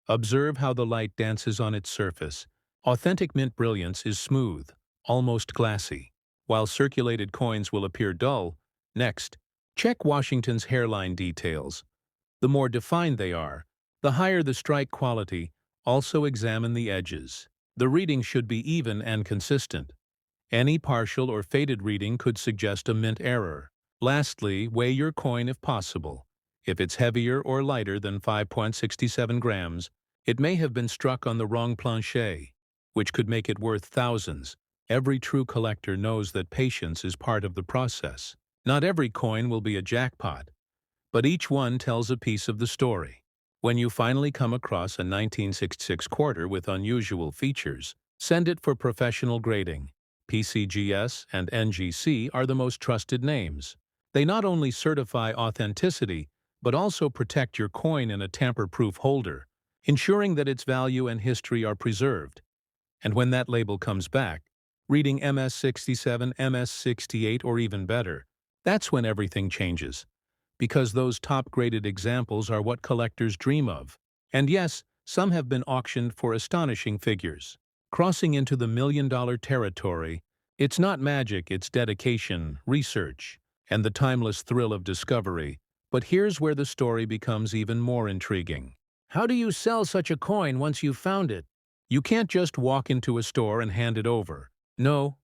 Observe how the light dances on its surface. Authentic mint brilliance is smooth, almost glassy, while circulated coins will appear dull. Next, check Washington's hairline details. The more defined they are, the higher the strike quality. Also examine the edges. The reading should be even and consistent. Any partial or faded reading could suggest a mint error. Lastly, weigh your coin if possible. If it's heavier or lighter than 5.67 grams, it may have been struck on the wrong planche, which could make it worth thousands. Every true collector knows that patience is part of the process. Not every coin will be a jackpot, but each one tells a piece of the story. When you finally come across a 1966 quarter with unusual features, send it for professional grading. PCGS and NGC are the most trusted names. They not only certify authenticity, but also protect your coin in a tamper-proof holder, ensuring that its value and history are preserved. And when that label comes back, reading MS67, MS68, or even better, that's when everything changes. Because those top-graded examples are what collectors dream of. And yes, some have been auctioned for astonishing figures. Crossing into the million-dollar territory, it's not magic, it's dedication, research, and the timeless thrill of discovery. But here's where the story becomes even more intriguing. How do you sell such a coin once you've found it? You can't just walk into a store and hand it over. No,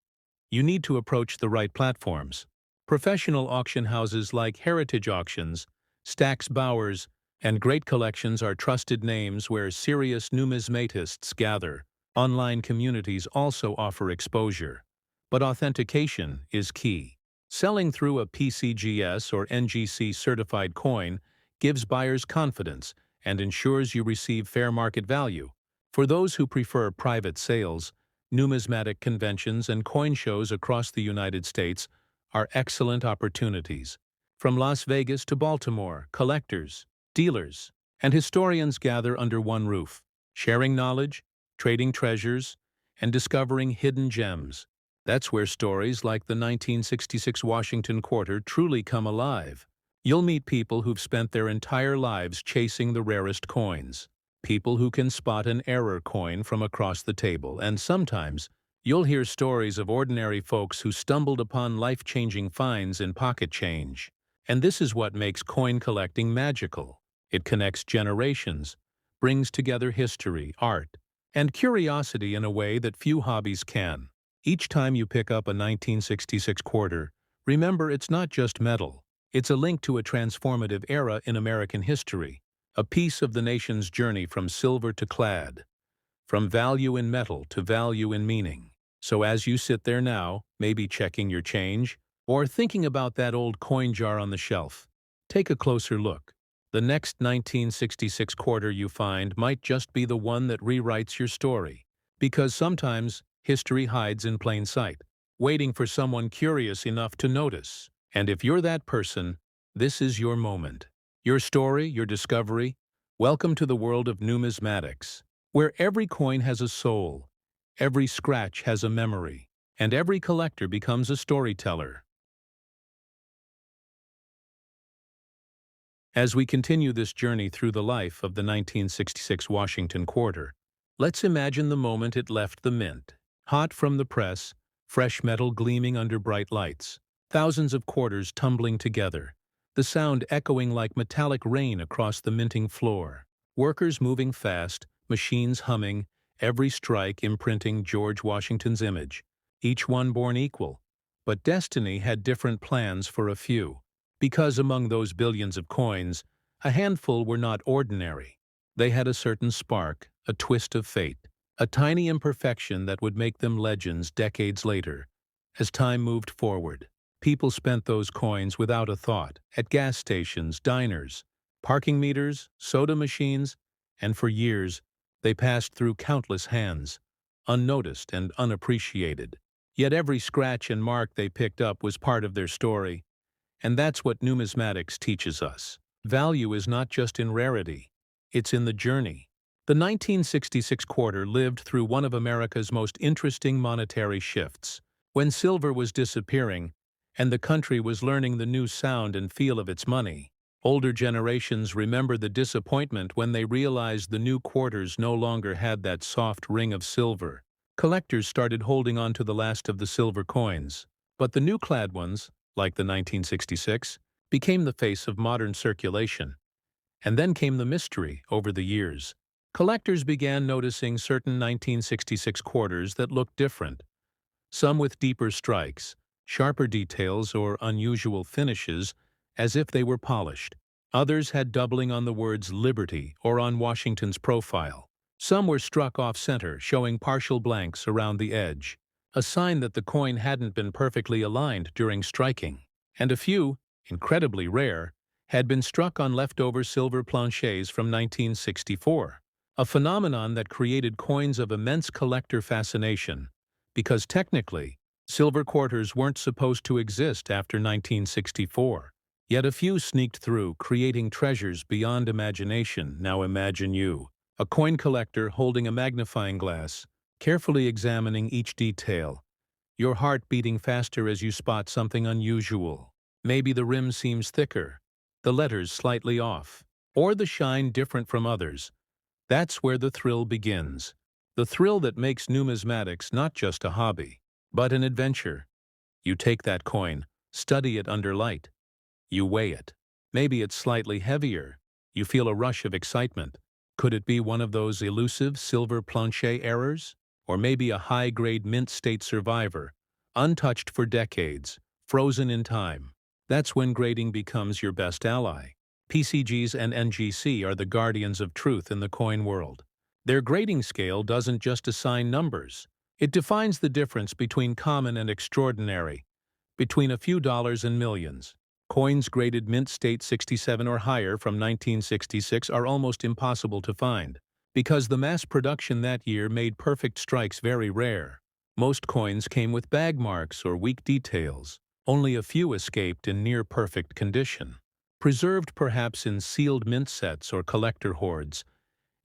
you need to approach the right platforms. Professional auction houses like Heritage Auctions, Stax Bowers, and Great Collections are trusted names where serious numismatists gather. Online communities also offer exposure, but authentication is key. Selling through a PCGS or NGC certified coin gives buyers confidence and ensures you receive fair market value. For those who prefer private sales, numismatic conventions and coin shows across the United States are excellent opportunities. From Las Vegas to Baltimore, collectors, dealers, and historians gather under one roof, sharing knowledge, trading treasures, and discovering hidden gems. That's where stories like the 1966 Washington quarter truly come alive. You'll meet people who've spent their entire lives chasing the rarest coins. People who can spot an error coin from across the table, and sometimes you'll hear stories of ordinary folks who stumbled upon life-changing finds in pocket change. And this is what makes coin collecting magical. It connects generations, brings together history, art, and curiosity in a way that few hobbies can. Each time you pick up a 1966 quarter, remember it's not just metal. It's a link to a transformative era in American history, a piece of the nation's journey from silver to clad, from value in metal to value in meaning. So as you sit there now, maybe checking your change, or thinking about that old coin jar on the shelf, Take a closer look. The next 1966 quarter you find might just be the one that rewrites your story. Because sometimes history hides in plain sight, waiting for someone curious enough to notice. And if you're that person, this is your moment. Your story, your discovery. Welcome to the world of numismatics, where every coin has a soul, every scratch has a memory, and every collector becomes a storyteller. As we continue this journey through the life of the 1966 Washington quarter, let's imagine the moment it left the mint. Hot from the press, fresh metal gleaming under bright lights, thousands of quarters tumbling together, the sound echoing like metallic rain across the minting floor. Workers moving fast, machines humming, every strike imprinting George Washington's image, each one born equal. But destiny had different plans for a few. Because among those billions of coins, a handful were not ordinary. They had a certain spark, a twist of fate, a tiny imperfection that would make them legends decades later. As time moved forward, people spent those coins without a thought, at gas stations, diners, parking meters, soda machines, and for years, they passed through countless hands, unnoticed and unappreciated. Yet every scratch and mark they picked up was part of their story. And that's what numismatics teaches us. Value is not just in rarity, it's in the journey. The 1966 quarter lived through one of America's most interesting monetary shifts, when silver was disappearing and the country was learning the new sound and feel of its money. Older generations remember the disappointment when they realized the new quarters no longer had that soft ring of silver. Collectors started holding on to the last of the silver coins, but the new clad ones, like the 1966, became the face of modern circulation. And then came the mystery over the years. Collectors began noticing certain 1966 quarters that looked different, some with deeper strikes, sharper details, or unusual finishes, as if they were polished. Others had doubling on the words Liberty or on Washington's profile. Some were struck off-center, showing partial blanks around the edge, a sign that the coin hadn't been perfectly aligned during striking. And a few, incredibly rare, had been struck on leftover silver planchets from 1964, a phenomenon that created coins of immense collector fascination, because technically, silver quarters weren't supposed to exist after 1964. Yet a few sneaked through, creating treasures beyond imagination. Now imagine you, a coin collector holding a magnifying glass, carefully examining each detail, your heart beating faster as you spot something unusual. Maybe the rim seems thicker, the letters slightly off, or the shine different from others. That's where the thrill begins. The thrill that makes numismatics not just a hobby, but an adventure. You take that coin, study it under light. You weigh it. Maybe it's slightly heavier. You feel a rush of excitement. Could it be one of those elusive silver planchet errors? Or maybe a high-grade mint state survivor, untouched for decades, frozen in time? That's when grading becomes your best ally. PCGs and NGC are the guardians of truth in the coin world. Their grading scale doesn't just assign numbers. It defines the difference between common and extraordinary, between a few dollars and millions. Coins graded mint state 67 or higher from 1966 are almost impossible to find, because the mass production that year made perfect strikes very rare. Most coins came with bag marks or weak details. Only a few escaped in near-perfect condition, preserved perhaps in sealed mint sets or collector hoards.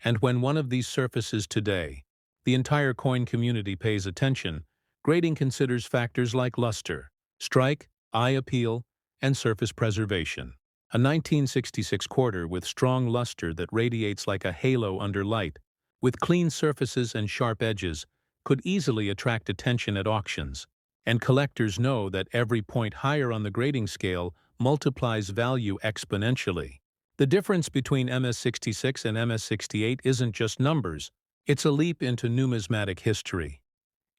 And when one of these surfaces today, the entire coin community pays attention. Grading considers factors like luster, strike, eye appeal, and surface preservation. A 1966 quarter with strong luster that radiates like a halo under light, with clean surfaces and sharp edges, could easily attract attention at auctions. And collectors know that every point higher on the grading scale multiplies value exponentially. The difference between MS66 and MS68 isn't just numbers, it's a leap into numismatic history.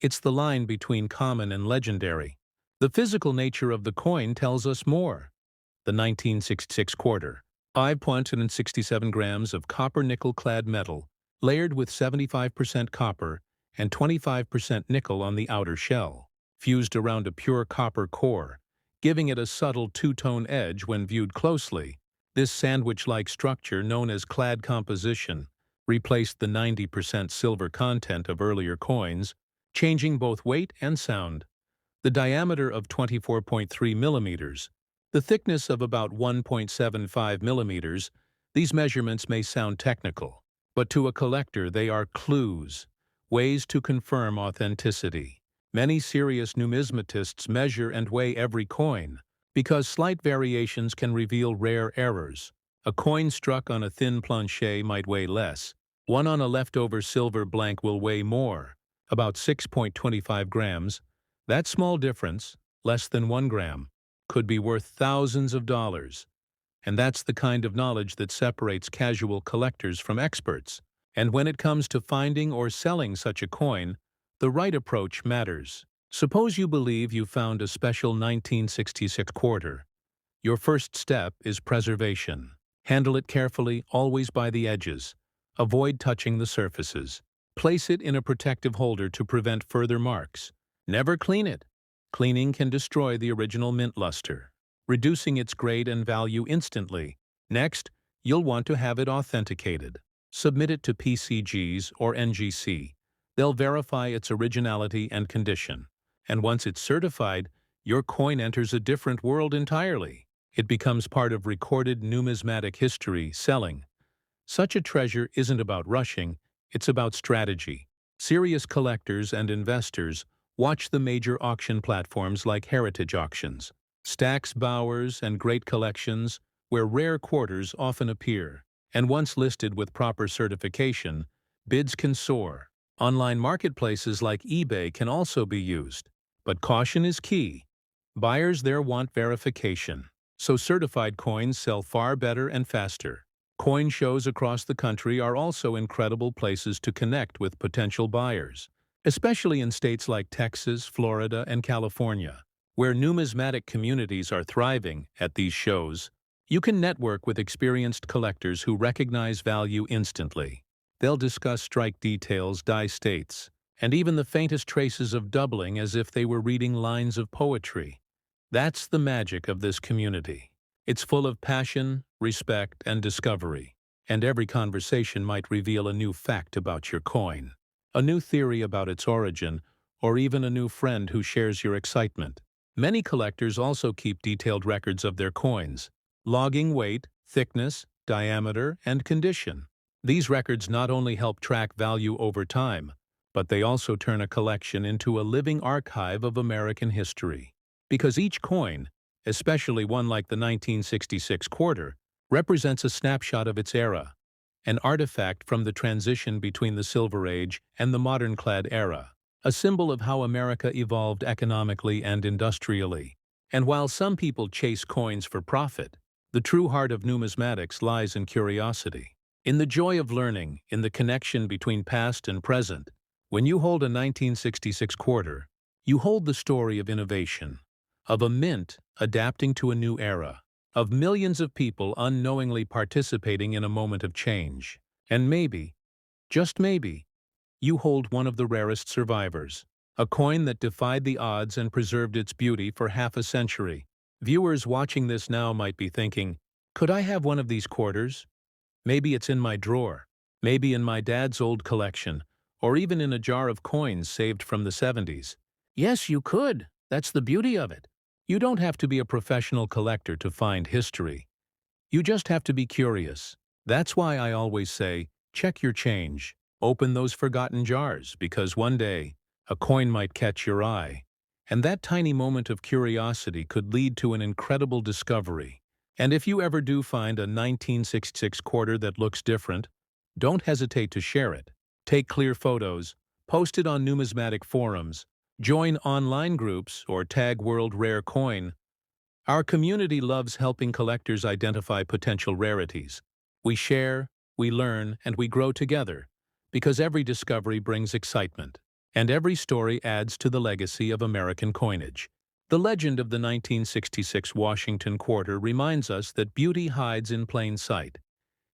It's the line between common and legendary. The physical nature of the coin tells us more. The 1966 quarter, 5.67 grams of copper-nickel-clad metal, layered with 75% copper and 25% nickel on the outer shell, fused around a pure copper core, giving it a subtle two-tone edge when viewed closely. This sandwich-like structure, known as clad composition, replaced the 90% silver content of earlier coins, changing both weight and sound. The diameter of 24.3 millimeters, the thickness of about 1.75 millimeters, these measurements may sound technical, but to a collector they are clues, ways to confirm authenticity. Many serious numismatists measure and weigh every coin, because slight variations can reveal rare errors. A coin struck on a thin planche might weigh less. One on a leftover silver blank will weigh more, about 6.25 grams. That small difference, less than 1 gram, could be worth thousands of dollars. And that's the kind of knowledge that separates casual collectors from experts. And when it comes to finding or selling such a coin, the right approach matters. Suppose you believe you found a special 1966 quarter. Your first step is preservation. Handle it carefully, always by the edges. Avoid touching the surfaces. Place it in a protective holder to prevent further marks. Never clean it. Cleaning can destroy the original mint luster, reducing its grade and value instantly. Next, you'll want to have it authenticated. Submit it to PCGs or NGC. They'll verify its originality and condition. And once it's certified, your coin enters a different world entirely. It becomes part of recorded numismatic history, selling. Such a treasure isn't about rushing, it's about strategy. Serious collectors and investors watch the major auction platforms like heritage auctions, Stack's, Bowers, and Great Collections, where rare quarters often appear. And once listed with proper certification, bids can soar. Online marketplaces like eBay can also be used. But caution is key. Buyers there want verification, so certified coins sell far better and faster. Coin shows across the country are also incredible places to connect with potential buyers, especially in states like Texas, Florida, and California, where numismatic communities are thriving. At these shows, you can network with experienced collectors who recognize value instantly. They'll discuss strike details, die states, and even the faintest traces of doubling as if they were reading lines of poetry. That's the magic of this community. It's full of passion, respect, and discovery, and every conversation might reveal a new fact about your coin, a new theory about its origin, or even a new friend who shares your excitement. Many collectors also keep detailed records of their coins, logging weight, thickness, diameter, and condition. These records not only help track value over time, but they also turn a collection into a living archive of American history. Because each coin, especially one like the 1966 quarter, represents a snapshot of its era, an artifact from the transition between the Silver Age and the modern clad era, a symbol of how America evolved economically and industrially. And while some people chase coins for profit, the true heart of numismatics lies in curiosity, in the joy of learning, in the connection between past and present. When you hold a 1966 quarter, you hold the story of innovation, of a mint adapting to a new era, of millions of people unknowingly participating in a moment of change. And maybe, just maybe, you hold one of the rarest survivors, a coin that defied the odds and preserved its beauty for half a century. Viewers watching this now might be thinking, could I have one of these quarters? Maybe it's in my drawer, maybe in my dad's old collection, or even in a jar of coins saved from the 70s. Yes, you could. That's the beauty of it. You don't have to be a professional collector to find history. You just have to be curious. That's why I always say, check your change. Open those forgotten jars, because one day, a coin might catch your eye. And that tiny moment of curiosity could lead to an incredible discovery. And if you ever do find a 1966 quarter that looks different, don't hesitate to share it. Take clear photos, post it on numismatic forums, join online groups, or tag World Rare Coin. Our community loves helping collectors identify potential rarities. We share, we learn, and we grow together, because every discovery brings excitement, and every story adds to the legacy of American coinage. The legend of the 1966 Washington quarter reminds us that beauty hides in plain sight.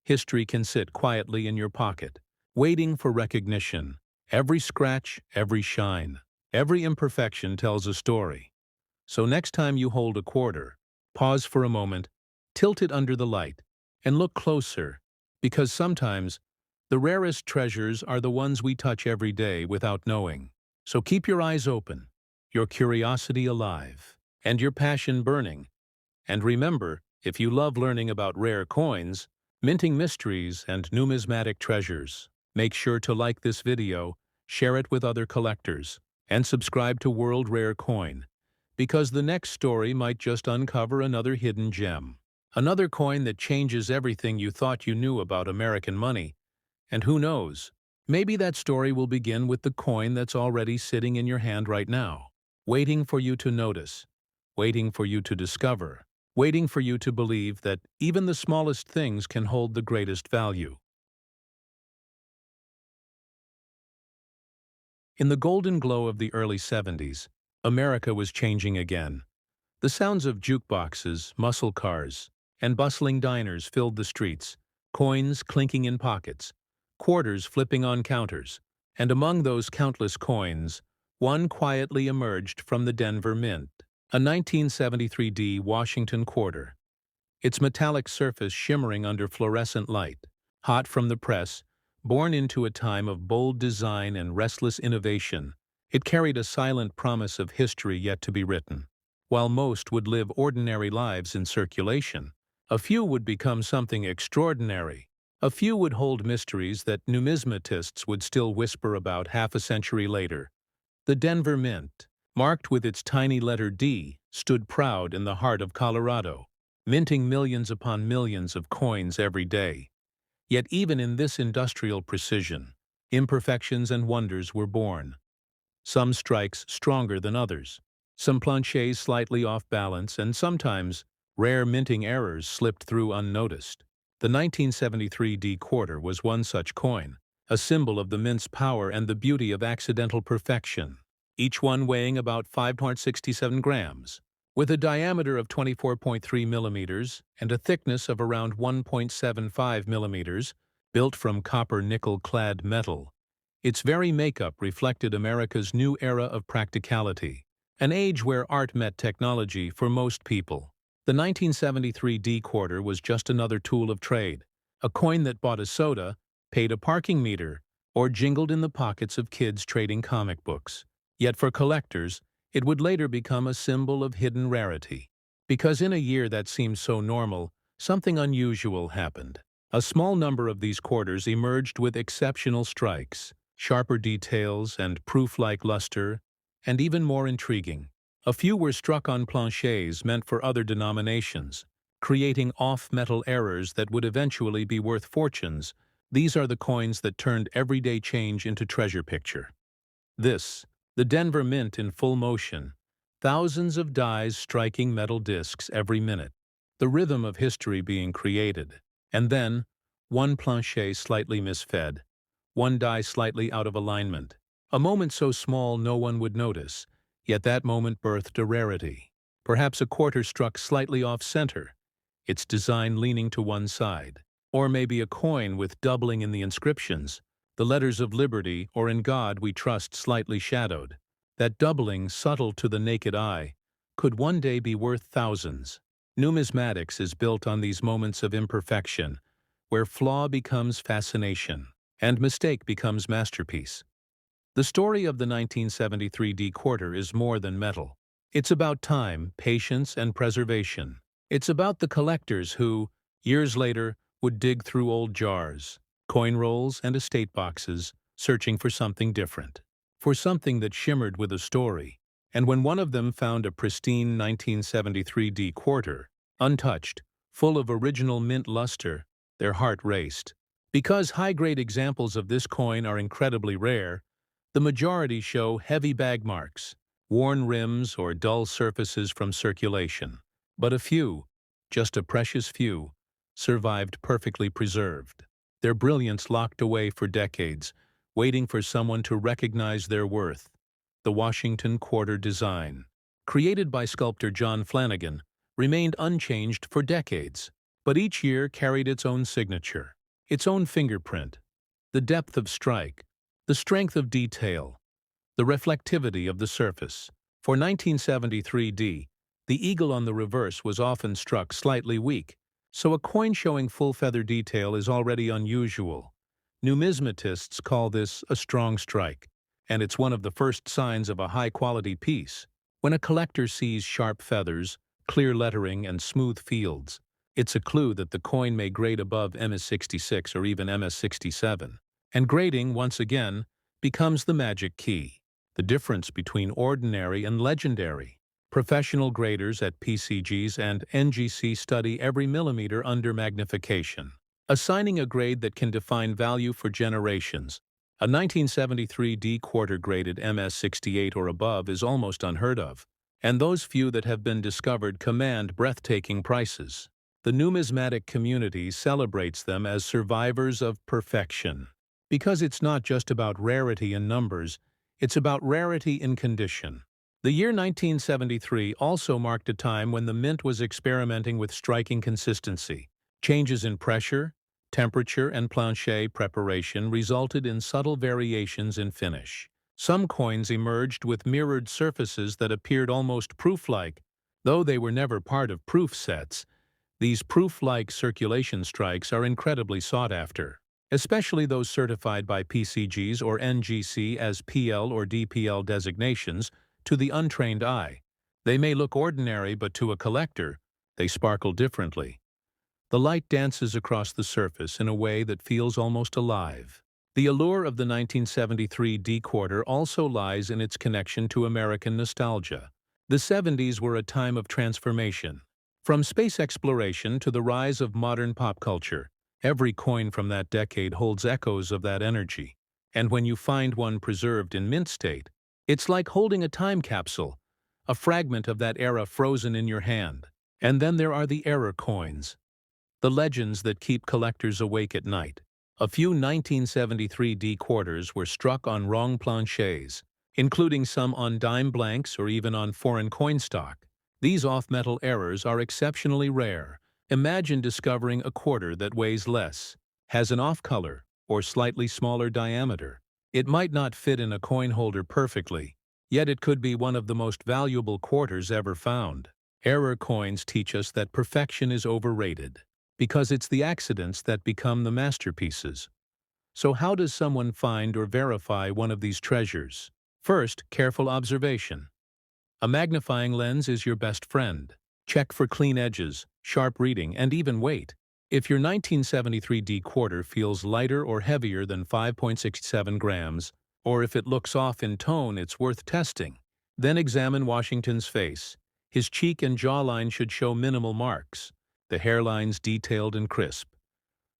History can sit quietly in your pocket, waiting for recognition. Every scratch, every shine, every imperfection tells a story. So next time you hold a quarter, pause for a moment, tilt it under the light, and look closer, because sometimes the rarest treasures are the ones we touch every day without knowing. So keep your eyes open, your curiosity alive, and your passion burning. And remember, if you love learning about rare coins, minting mysteries, and numismatic treasures, make sure to like this video, share it with other collectors, and subscribe to World Rare Coin, because the next story might just uncover another hidden gem. Another coin that changes everything you thought you knew about American money. And who knows, maybe that story will begin with the coin that's already sitting in your hand right now, waiting for you to notice, waiting for you to discover, waiting for you to believe that even the smallest things can hold the greatest value. In the golden glow of the early 70s, America was changing again. The sounds of jukeboxes, muscle cars, and bustling diners filled the streets, coins clinking in pockets, quarters flipping on counters, and among those countless coins, one quietly emerged from the Denver Mint, a 1973 D Washington quarter, its metallic surface shimmering under fluorescent light, hot from the press, born into a time of bold design and restless innovation. It carried a silent promise of history yet to be written. While most would live ordinary lives in circulation, a few would become something extraordinary. A few would hold mysteries that numismatists would still whisper about half a century later. The Denver Mint, marked with its tiny letter D, stood proud in the heart of Colorado, minting millions upon millions of coins every day. Yet even in this industrial precision, imperfections and wonders were born. Some strikes stronger than others, some planchets slightly off balance, and sometimes rare minting errors slipped through unnoticed. The 1973 D quarter was one such coin, a symbol of the mint's power and the beauty of accidental perfection, each one weighing about 5.67 grams, with a diameter of 24.3 millimeters and a thickness of around 1.75 millimeters, built from copper-nickel-clad metal. Its very makeup reflected America's new era of practicality, an age where art met technology for most people. The 1973 D quarter was just another tool of trade, a coin that bought a soda, paid a parking meter, or jingled in the pockets of kids trading comic books. Yet for collectors, it would later become a symbol of hidden rarity. Because in a year that seemed so normal, something unusual happened. A small number of these quarters emerged with exceptional strikes, sharper details and proof-like luster, and even more intriguing. A few were struck on planchets meant for other denominations, creating off-metal errors that would eventually be worth fortunes. These are the coins that turned everyday change into treasure picture. This, the Denver Mint in full motion, thousands of dies striking metal discs every minute, the rhythm of history being created, and then, one planchet slightly misfed, one die slightly out of alignment. A moment so small no one would notice, yet that moment birthed a rarity. Perhaps a quarter struck slightly off-center, its design leaning to one side. Or maybe a coin with doubling in the inscriptions, the letters of liberty or in God we trust slightly shadowed. That doubling, subtle to the naked eye, could one day be worth thousands. Numismatics is built on these moments of imperfection, where flaw becomes fascination and mistake becomes masterpiece. The story of the 1973 D quarter is more than metal. It's about time, patience, and preservation. It's about the collectors who, years later, would dig through old jars, coin rolls, and estate boxes, searching for something different, for something that shimmered with a story. And when one of them found a pristine 1973 D quarter, untouched, full of original mint luster, their heart raced. Because high-grade examples of this coin are incredibly rare, the majority show heavy bag marks, worn rims, or dull surfaces from circulation. But a few, just a precious few, survived perfectly preserved, their brilliance locked away for decades, waiting for someone to recognize their worth. The Washington quarter design, created by sculptor John Flanagan, remained unchanged for decades, but each year carried its own signature, its own fingerprint, the depth of strike, the strength of detail, the reflectivity of the surface. For 1973D, the eagle on the reverse was often struck slightly weak, so a coin showing full feather detail is already unusual. Numismatists call this a strong strike, and it's one of the first signs of a high-quality piece. When a collector sees sharp feathers, clear lettering, and smooth fields, it's a clue that the coin may grade above MS66 or even MS67. And grading, once again, becomes the magic key. The difference between ordinary and legendary. Professional graders at PCGs and NGC study every millimeter under magnification, assigning a grade that can define value for generations. A 1973D quarter-graded MS68 or above is almost unheard of, and those few that have been discovered command breathtaking prices. The numismatic community celebrates them as survivors of perfection. Because it's not just about rarity in numbers, it's about rarity in condition. The year 1973 also marked a time when the mint was experimenting with striking consistency. Changes in pressure, temperature, and plancher preparation resulted in subtle variations in finish. Some coins emerged with mirrored surfaces that appeared almost proof-like. Though they were never part of proof sets, these proof-like circulation strikes are incredibly sought after, especially those certified by PCGs or NGC as PL or DPL designations. To the untrained eye, they may look ordinary, but to a collector, they sparkle differently. The light dances across the surface in a way that feels almost alive. The allure of the 1973 D quarter also lies in its connection to American nostalgia. The 70s were a time of transformation. From space exploration to the rise of modern pop culture, every coin from that decade holds echoes of that energy. And when you find one preserved in mint state, it's like holding a time capsule, a fragment of that era frozen in your hand. And then there are the error coins, the legends that keep collectors awake at night. A few 1973 D quarters were struck on wrong planchers, including some on dime blanks or even on foreign coin stock. These off-metal errors are exceptionally rare. Imagine discovering a quarter that weighs less, has an off color, or slightly smaller diameter. It might not fit in a coin holder perfectly, yet it could be one of the most valuable quarters ever found. Error coins teach us that perfection is overrated, because it's the accidents that become the masterpieces. So how does someone find or verify one of these treasures? First, careful observation. A magnifying lens is your best friend. Check for clean edges, sharp reading, and even weight. If your 1973 D quarter feels lighter or heavier than 5.67 grams, or if it looks off in tone, it's worth testing. Then examine Washington's face. His cheek and jawline should show minimal marks, the hairlines detailed and crisp.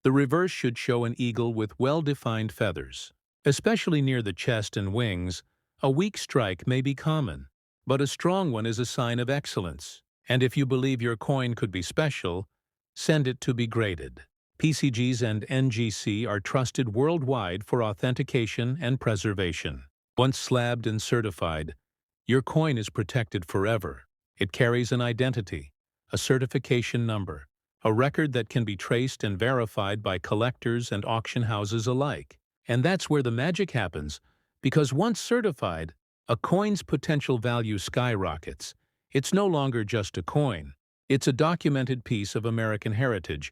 The reverse should show an eagle with well-defined feathers. Especially near the chest and wings, a weak strike may be common, but a strong one is a sign of excellence. And if you believe your coin could be special, send it to be graded. PCGs and NGC are trusted worldwide for authentication and preservation. Once slabbed and certified, your coin is protected forever. It carries an identity, a certification number, a record that can be traced and verified by collectors and auction houses alike. And that's where the magic happens, because once certified, a coin's potential value skyrockets. It's no longer just a coin. It's a documented piece of American heritage.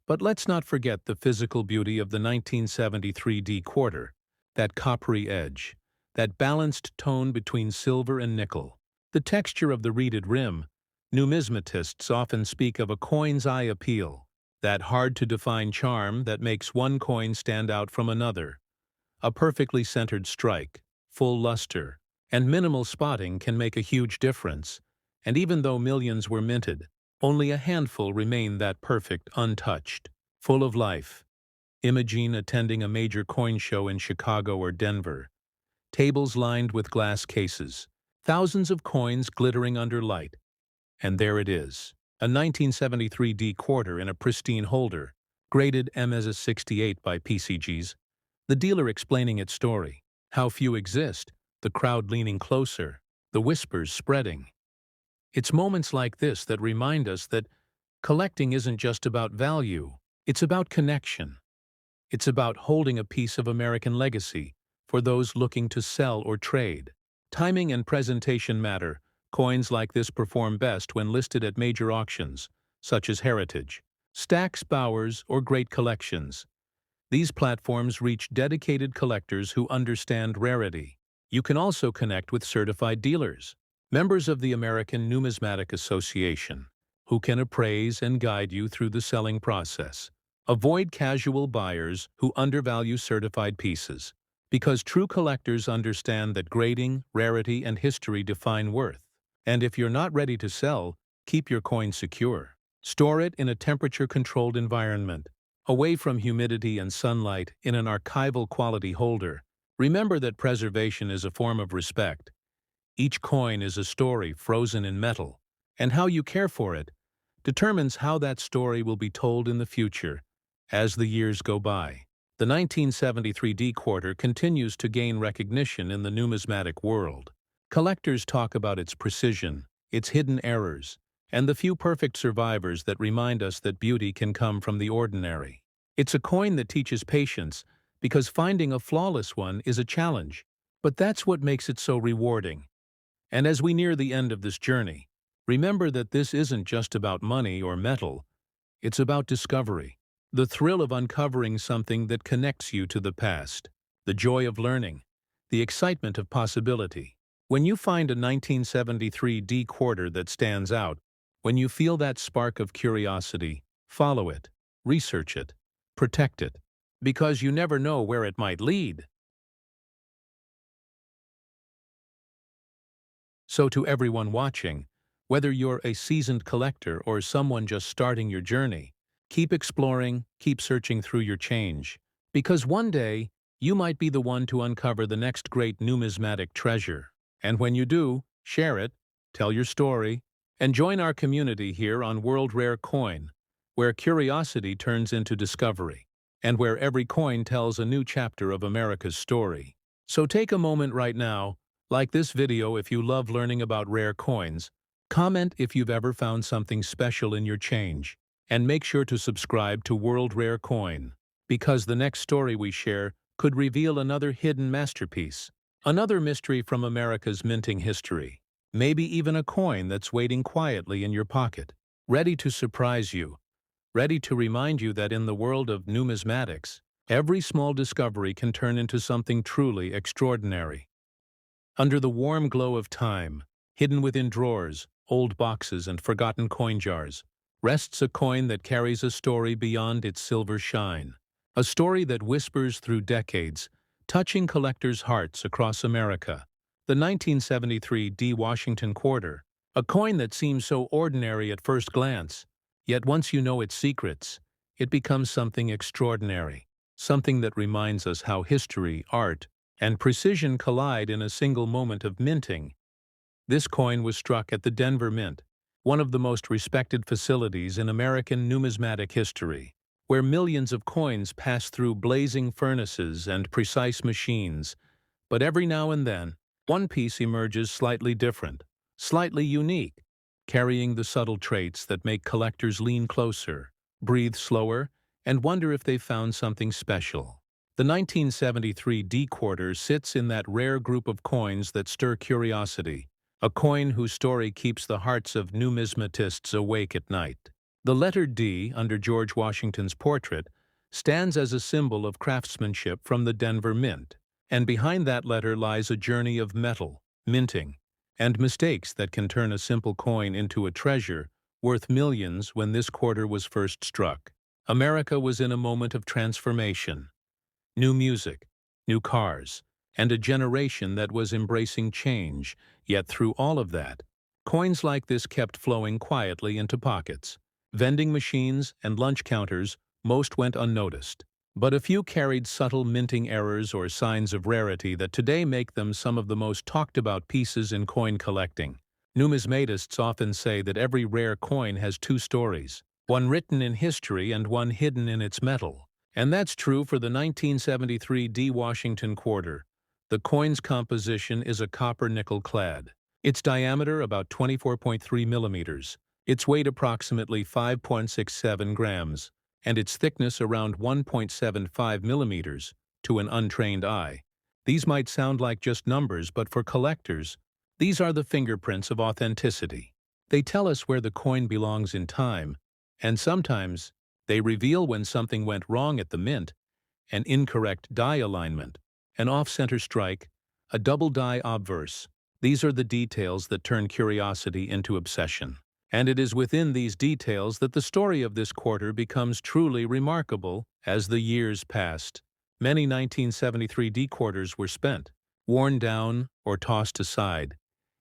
But let's not forget the physical beauty of the 1973 D quarter, that coppery edge, that balanced tone between silver and nickel, the texture of the reeded rim. Numismatists often speak of a coin's eye appeal, that hard-to-define charm that makes one coin stand out from another. A perfectly centered strike, full luster, and minimal spotting can make a huge difference. And even though millions were minted, only a handful remain that perfect, untouched, full of life. Imagine attending a major coin show in Chicago or Denver. Tables lined with glass cases, thousands of coins glittering under light. And there it is, a 1973 D quarter in a pristine holder, graded MS68 by PCGs. The dealer explaining its story, how few exist, the crowd leaning closer, the whispers spreading. It's moments like this that remind us that collecting isn't just about value, it's about connection. It's about holding a piece of American legacy for those looking to sell or trade. Timing and presentation matter. Coins like this perform best when listed at major auctions, such as Heritage, Stack's Bowers, or Great Collections. These platforms reach dedicated collectors who understand rarity. You can also connect with certified dealers, members of the American Numismatic Association, who can appraise and guide you through the selling process. Avoid casual buyers who undervalue certified pieces, because true collectors understand that grading, rarity, and history define worth. And if you're not ready to sell, keep your coin secure. Store it in a temperature-controlled environment, away from humidity and sunlight, in an archival quality holder. Remember that preservation is a form of respect. Each coin is a story frozen in metal, and how you care for it determines how that story will be told in the future as the years go by. The 1973 D quarter continues to gain recognition in the numismatic world. Collectors talk about its precision, its hidden errors, and the few perfect survivors that remind us that beauty can come from the ordinary. It's a coin that teaches patience, because finding a flawless one is a challenge, but that's what makes it so rewarding. And as we near the end of this journey, remember that this isn't just about money or metal, it's about discovery. The thrill of uncovering something that connects you to the past, the joy of learning, the excitement of possibility. When you find a 1973 D quarter that stands out, when you feel that spark of curiosity, follow it, research it, protect it, because you never know where it might lead. So to everyone watching, whether you're a seasoned collector or someone just starting your journey, keep exploring, keep searching through your change, because one day, you might be the one to uncover the next great numismatic treasure. And when you do, share it, tell your story, and join our community here on World Rare Coin, where curiosity turns into discovery, and where every coin tells a new chapter of America's story. So take a moment right now, like this video if you love learning about rare coins, comment if you've ever found something special in your change, and make sure to subscribe to World Rare Coin, because the next story we share could reveal another hidden masterpiece, another mystery from America's minting history, maybe even a coin that's waiting quietly in your pocket, ready to surprise you, ready to remind you that in the world of numismatics, every small discovery can turn into something truly extraordinary. Under the warm glow of time, hidden within drawers, old boxes, and forgotten coin jars, rests a coin that carries a story beyond its silver shine, a story that whispers through decades, touching collectors' hearts across America. The 1973 D Washington quarter, a coin that seems so ordinary at first glance, yet once you know its secrets, it becomes something extraordinary, something that reminds us how history, art, and precision collide in a single moment of minting. This coin was struck at the Denver Mint, one of the most respected facilities in American numismatic history, where millions of coins pass through blazing furnaces and precise machines. But every now and then, one piece emerges slightly different, slightly unique, carrying the subtle traits that make collectors lean closer, breathe slower, and wonder if they've found something special. The 1973 D quarter sits in that rare group of coins that stir curiosity, a coin whose story keeps the hearts of numismatists awake at night. The letter D under George Washington's portrait stands as a symbol of craftsmanship from the Denver Mint, and behind that letter lies a journey of metal, minting, and mistakes that can turn a simple coin into a treasure worth millions. When this quarter was first struck, America was in a moment of transformation. New music, new cars, and a generation that was embracing change. Yet through all of that, coins like this kept flowing quietly into pockets. Vending machines and lunch counters, most went unnoticed, but a few carried subtle minting errors or signs of rarity that today make them some of the most talked about pieces in coin collecting. Numismatists often say that every rare coin has two stories, one written in history and one hidden in its metal. And that's true for the 1973 D Washington quarter. The coin's composition is a copper-nickel clad. Its diameter about 24.3 millimeters, its weight approximately 5.67 grams, and its thickness around 1.75 millimeters to an untrained eye. These might sound like just numbers, but for collectors, these are the fingerprints of authenticity. They tell us where the coin belongs in time, and sometimes they reveal when something went wrong at the mint: an incorrect die alignment, an off-center strike, a double die obverse. These are the details that turn curiosity into obsession. And it is within these details that the story of this quarter becomes truly remarkable. As the years passed, many 1973 D quarters were spent, worn down or tossed aside,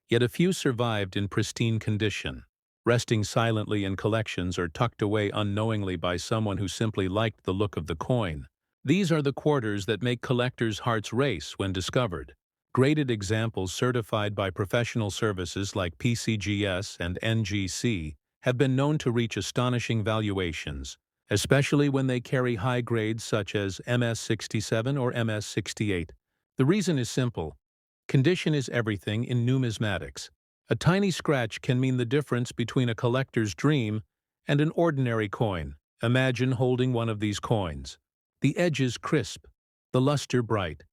yet a few survived in pristine condition, resting silently in collections or tucked away unknowingly by someone who simply liked the look of the coin. These are the quarters that make collectors' hearts race when discovered. Graded examples certified by professional services like PCGS and NGC have been known to reach astonishing valuations, especially when they carry high grades such as MS67 or MS68. The reason is simple. Condition is everything in numismatics. A tiny scratch can mean the difference between a collector's dream and an ordinary coin. Imagine holding one of these coins. The edges crisp, the luster bright,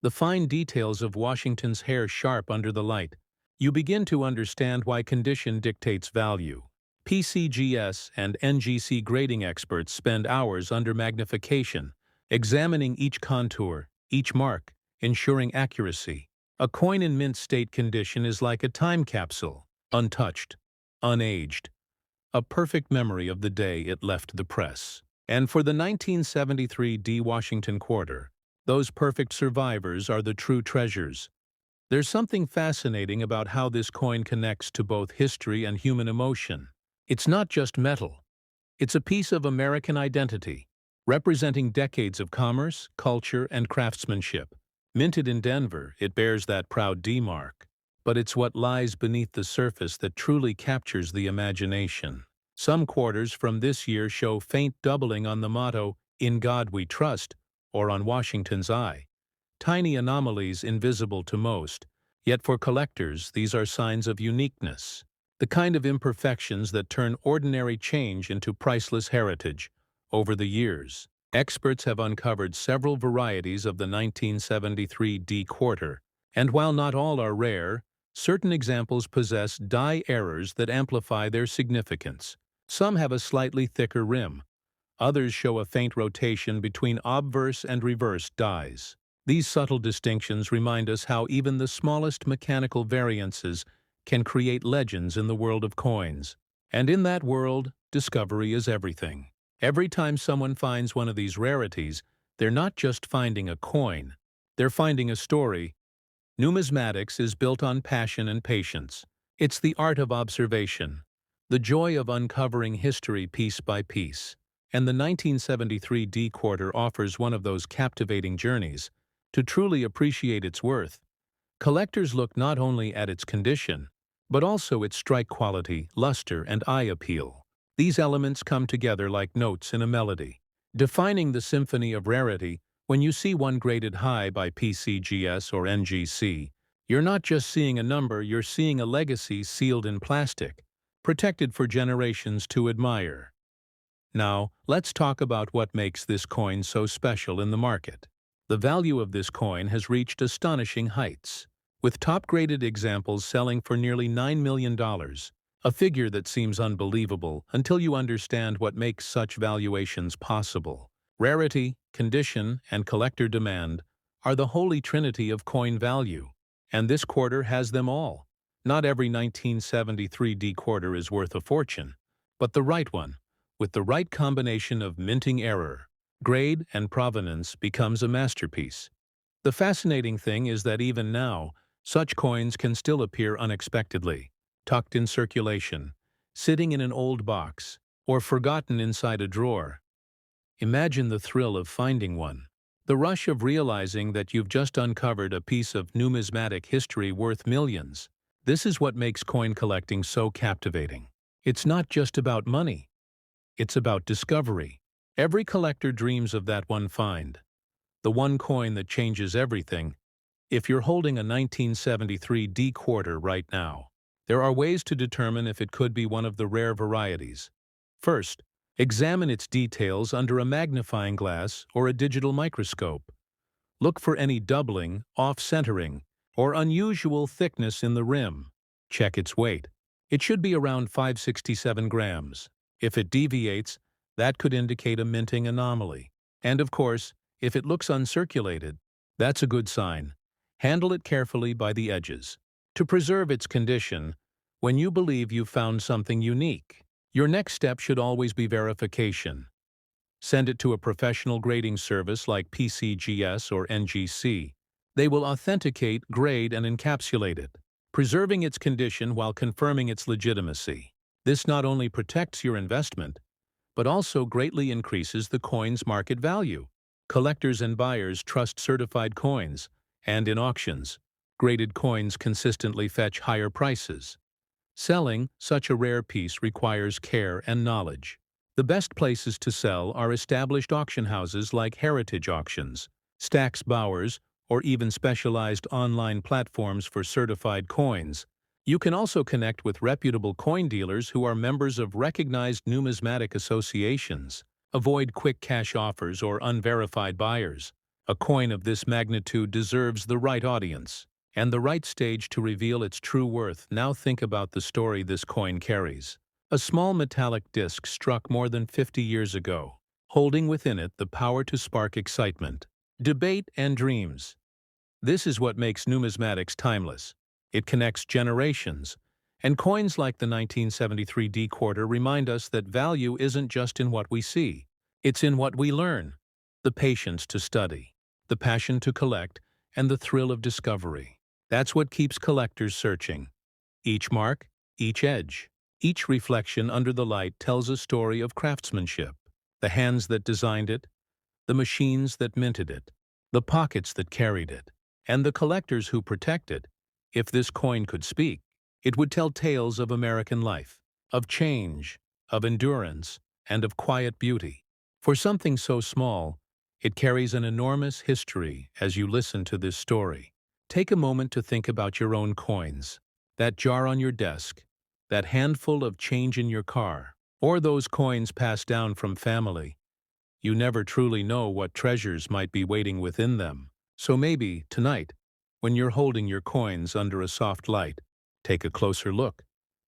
the fine details of Washington's hair sharp under the light. You begin to understand why condition dictates value. PCGS and NGC grading experts spend hours under magnification, examining each contour, each mark, ensuring accuracy. A coin in mint state condition is like a time capsule, untouched, unaged, a perfect memory of the day it left the press. And for the 1973 D Washington quarter, those perfect survivors are the true treasures. There's something fascinating about how this coin connects to both history and human emotion. It's not just metal. It's a piece of American identity, representing decades of commerce, culture, and craftsmanship. Minted in Denver, it bears that proud D mark. But it's what lies beneath the surface that truly captures the imagination. Some quarters from this year show faint doubling on the motto, "In God We Trust," or on Washington's eye. Tiny anomalies invisible to most, yet for collectors these are signs of uniqueness, the kind of imperfections that turn ordinary change into priceless heritage. Over the years, experts have uncovered several varieties of the 1973 D quarter, and while not all are rare, certain examples possess die errors that amplify their significance. Some have a slightly thicker rim. Others show a faint rotation between obverse and reverse dies. These subtle distinctions remind us how even the smallest mechanical variances can create legends in the world of coins. And in that world, discovery is everything. Every time someone finds one of these rarities, they're not just finding a coin, they're finding a story. Numismatics is built on passion and patience. It's the art of observation, the joy of uncovering history piece by piece. And the 1973 D quarter offers one of those captivating journeys. To truly appreciate its worth, collectors look not only at its condition, but also its strike quality, luster, and eye appeal. These elements come together like notes in a melody, defining the symphony of rarity. When you see one graded high by PCGS or NGC, you're not just seeing a number, you're seeing a legacy sealed in plastic, protected for generations to admire. Now, let's talk about what makes this coin so special in the market. The value of this coin has reached astonishing heights, with top-graded examples selling for nearly $9 million, a figure that seems unbelievable until you understand what makes such valuations possible. Rarity, condition, and collector demand are the holy trinity of coin value, and this quarter has them all. Not every 1973 D quarter is worth a fortune, but the right one, with the right combination of minting error, grade, and provenance, becomes a masterpiece. The fascinating thing is that even now, such coins can still appear unexpectedly, tucked in circulation, sitting in an old box, or forgotten inside a drawer. Imagine the thrill of finding one, the rush of realizing that you've just uncovered a piece of numismatic history worth millions. This is what makes coin collecting so captivating. It's not just about money. It's about discovery. Every collector dreams of that one find, the one coin that changes everything. If you're holding a 1973 D quarter right now, there are ways to determine if it could be one of the rare varieties. First, examine its details under a magnifying glass or a digital microscope. Look for any doubling, off-centering, or unusual thickness in the rim. Check its weight. It should be around 567 grams. If it deviates, that could indicate a minting anomaly. And of course, if it looks uncirculated, that's a good sign. Handle it carefully by the edges. To preserve its condition, when you believe you've found something unique, your next step should always be verification. Send it to a professional grading service like PCGS or NGC. They will authenticate, grade, and encapsulate it, preserving its condition while confirming its legitimacy. This not only protects your investment, but also greatly increases the coin's market value. Collectors and buyers trust certified coins, and in auctions, graded coins consistently fetch higher prices. Selling such a rare piece requires care and knowledge. The best places to sell are established auction houses like Heritage Auctions, Stax Bowers, or even specialized online platforms for certified coins. You can also connect with reputable coin dealers who are members of recognized numismatic associations. Avoid quick cash offers or unverified buyers. A coin of this magnitude deserves the right audience and the right stage to reveal its true worth. Now think about the story this coin carries. A small metallic disc struck more than 50 years ago, holding within it the power to spark excitement, debate, and dreams. This is what makes numismatics timeless. It connects generations, and coins like the 1973 D quarter remind us that value isn't just in what we see, it's in what we learn. The patience to study, the passion to collect, and the thrill of discovery. That's what keeps collectors searching. Each mark, each edge, each reflection under the light tells a story of craftsmanship. The hands that designed it, the machines that minted it, the pockets that carried it, and the collectors who protect it. If this coin could speak, it would tell tales of American life, of change, of endurance, and of quiet beauty. For something so small, it carries an enormous history. As you listen to this story, take a moment to think about your own coins, that jar on your desk, that handful of change in your car, or those coins passed down from family. You never truly know what treasures might be waiting within them. So maybe, tonight, when you're holding your coins under a soft light, take a closer look.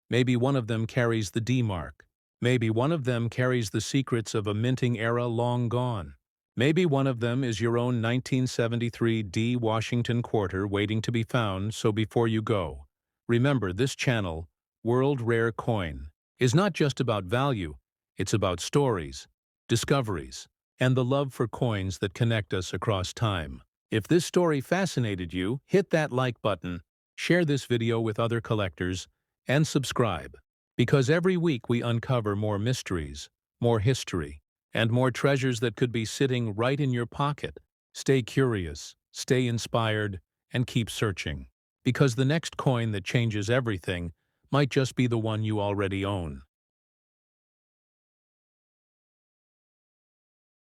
Maybe one of them carries the D mark. Maybe one of them carries the secrets of a minting era long gone. Maybe one of them is your own 1973 D Washington quarter waiting to be found. So before you go, remember this channel, World Rare Coin, is not just about value, it's about stories, discoveries, and the love for coins that connect us across time. If this story fascinated you, hit that like button, share this video with other collectors, and subscribe. Because every week we uncover more mysteries, more history, and more treasures that could be sitting right in your pocket. Stay curious, stay inspired, and keep searching. Because the next coin that changes everything might just be the one you already own.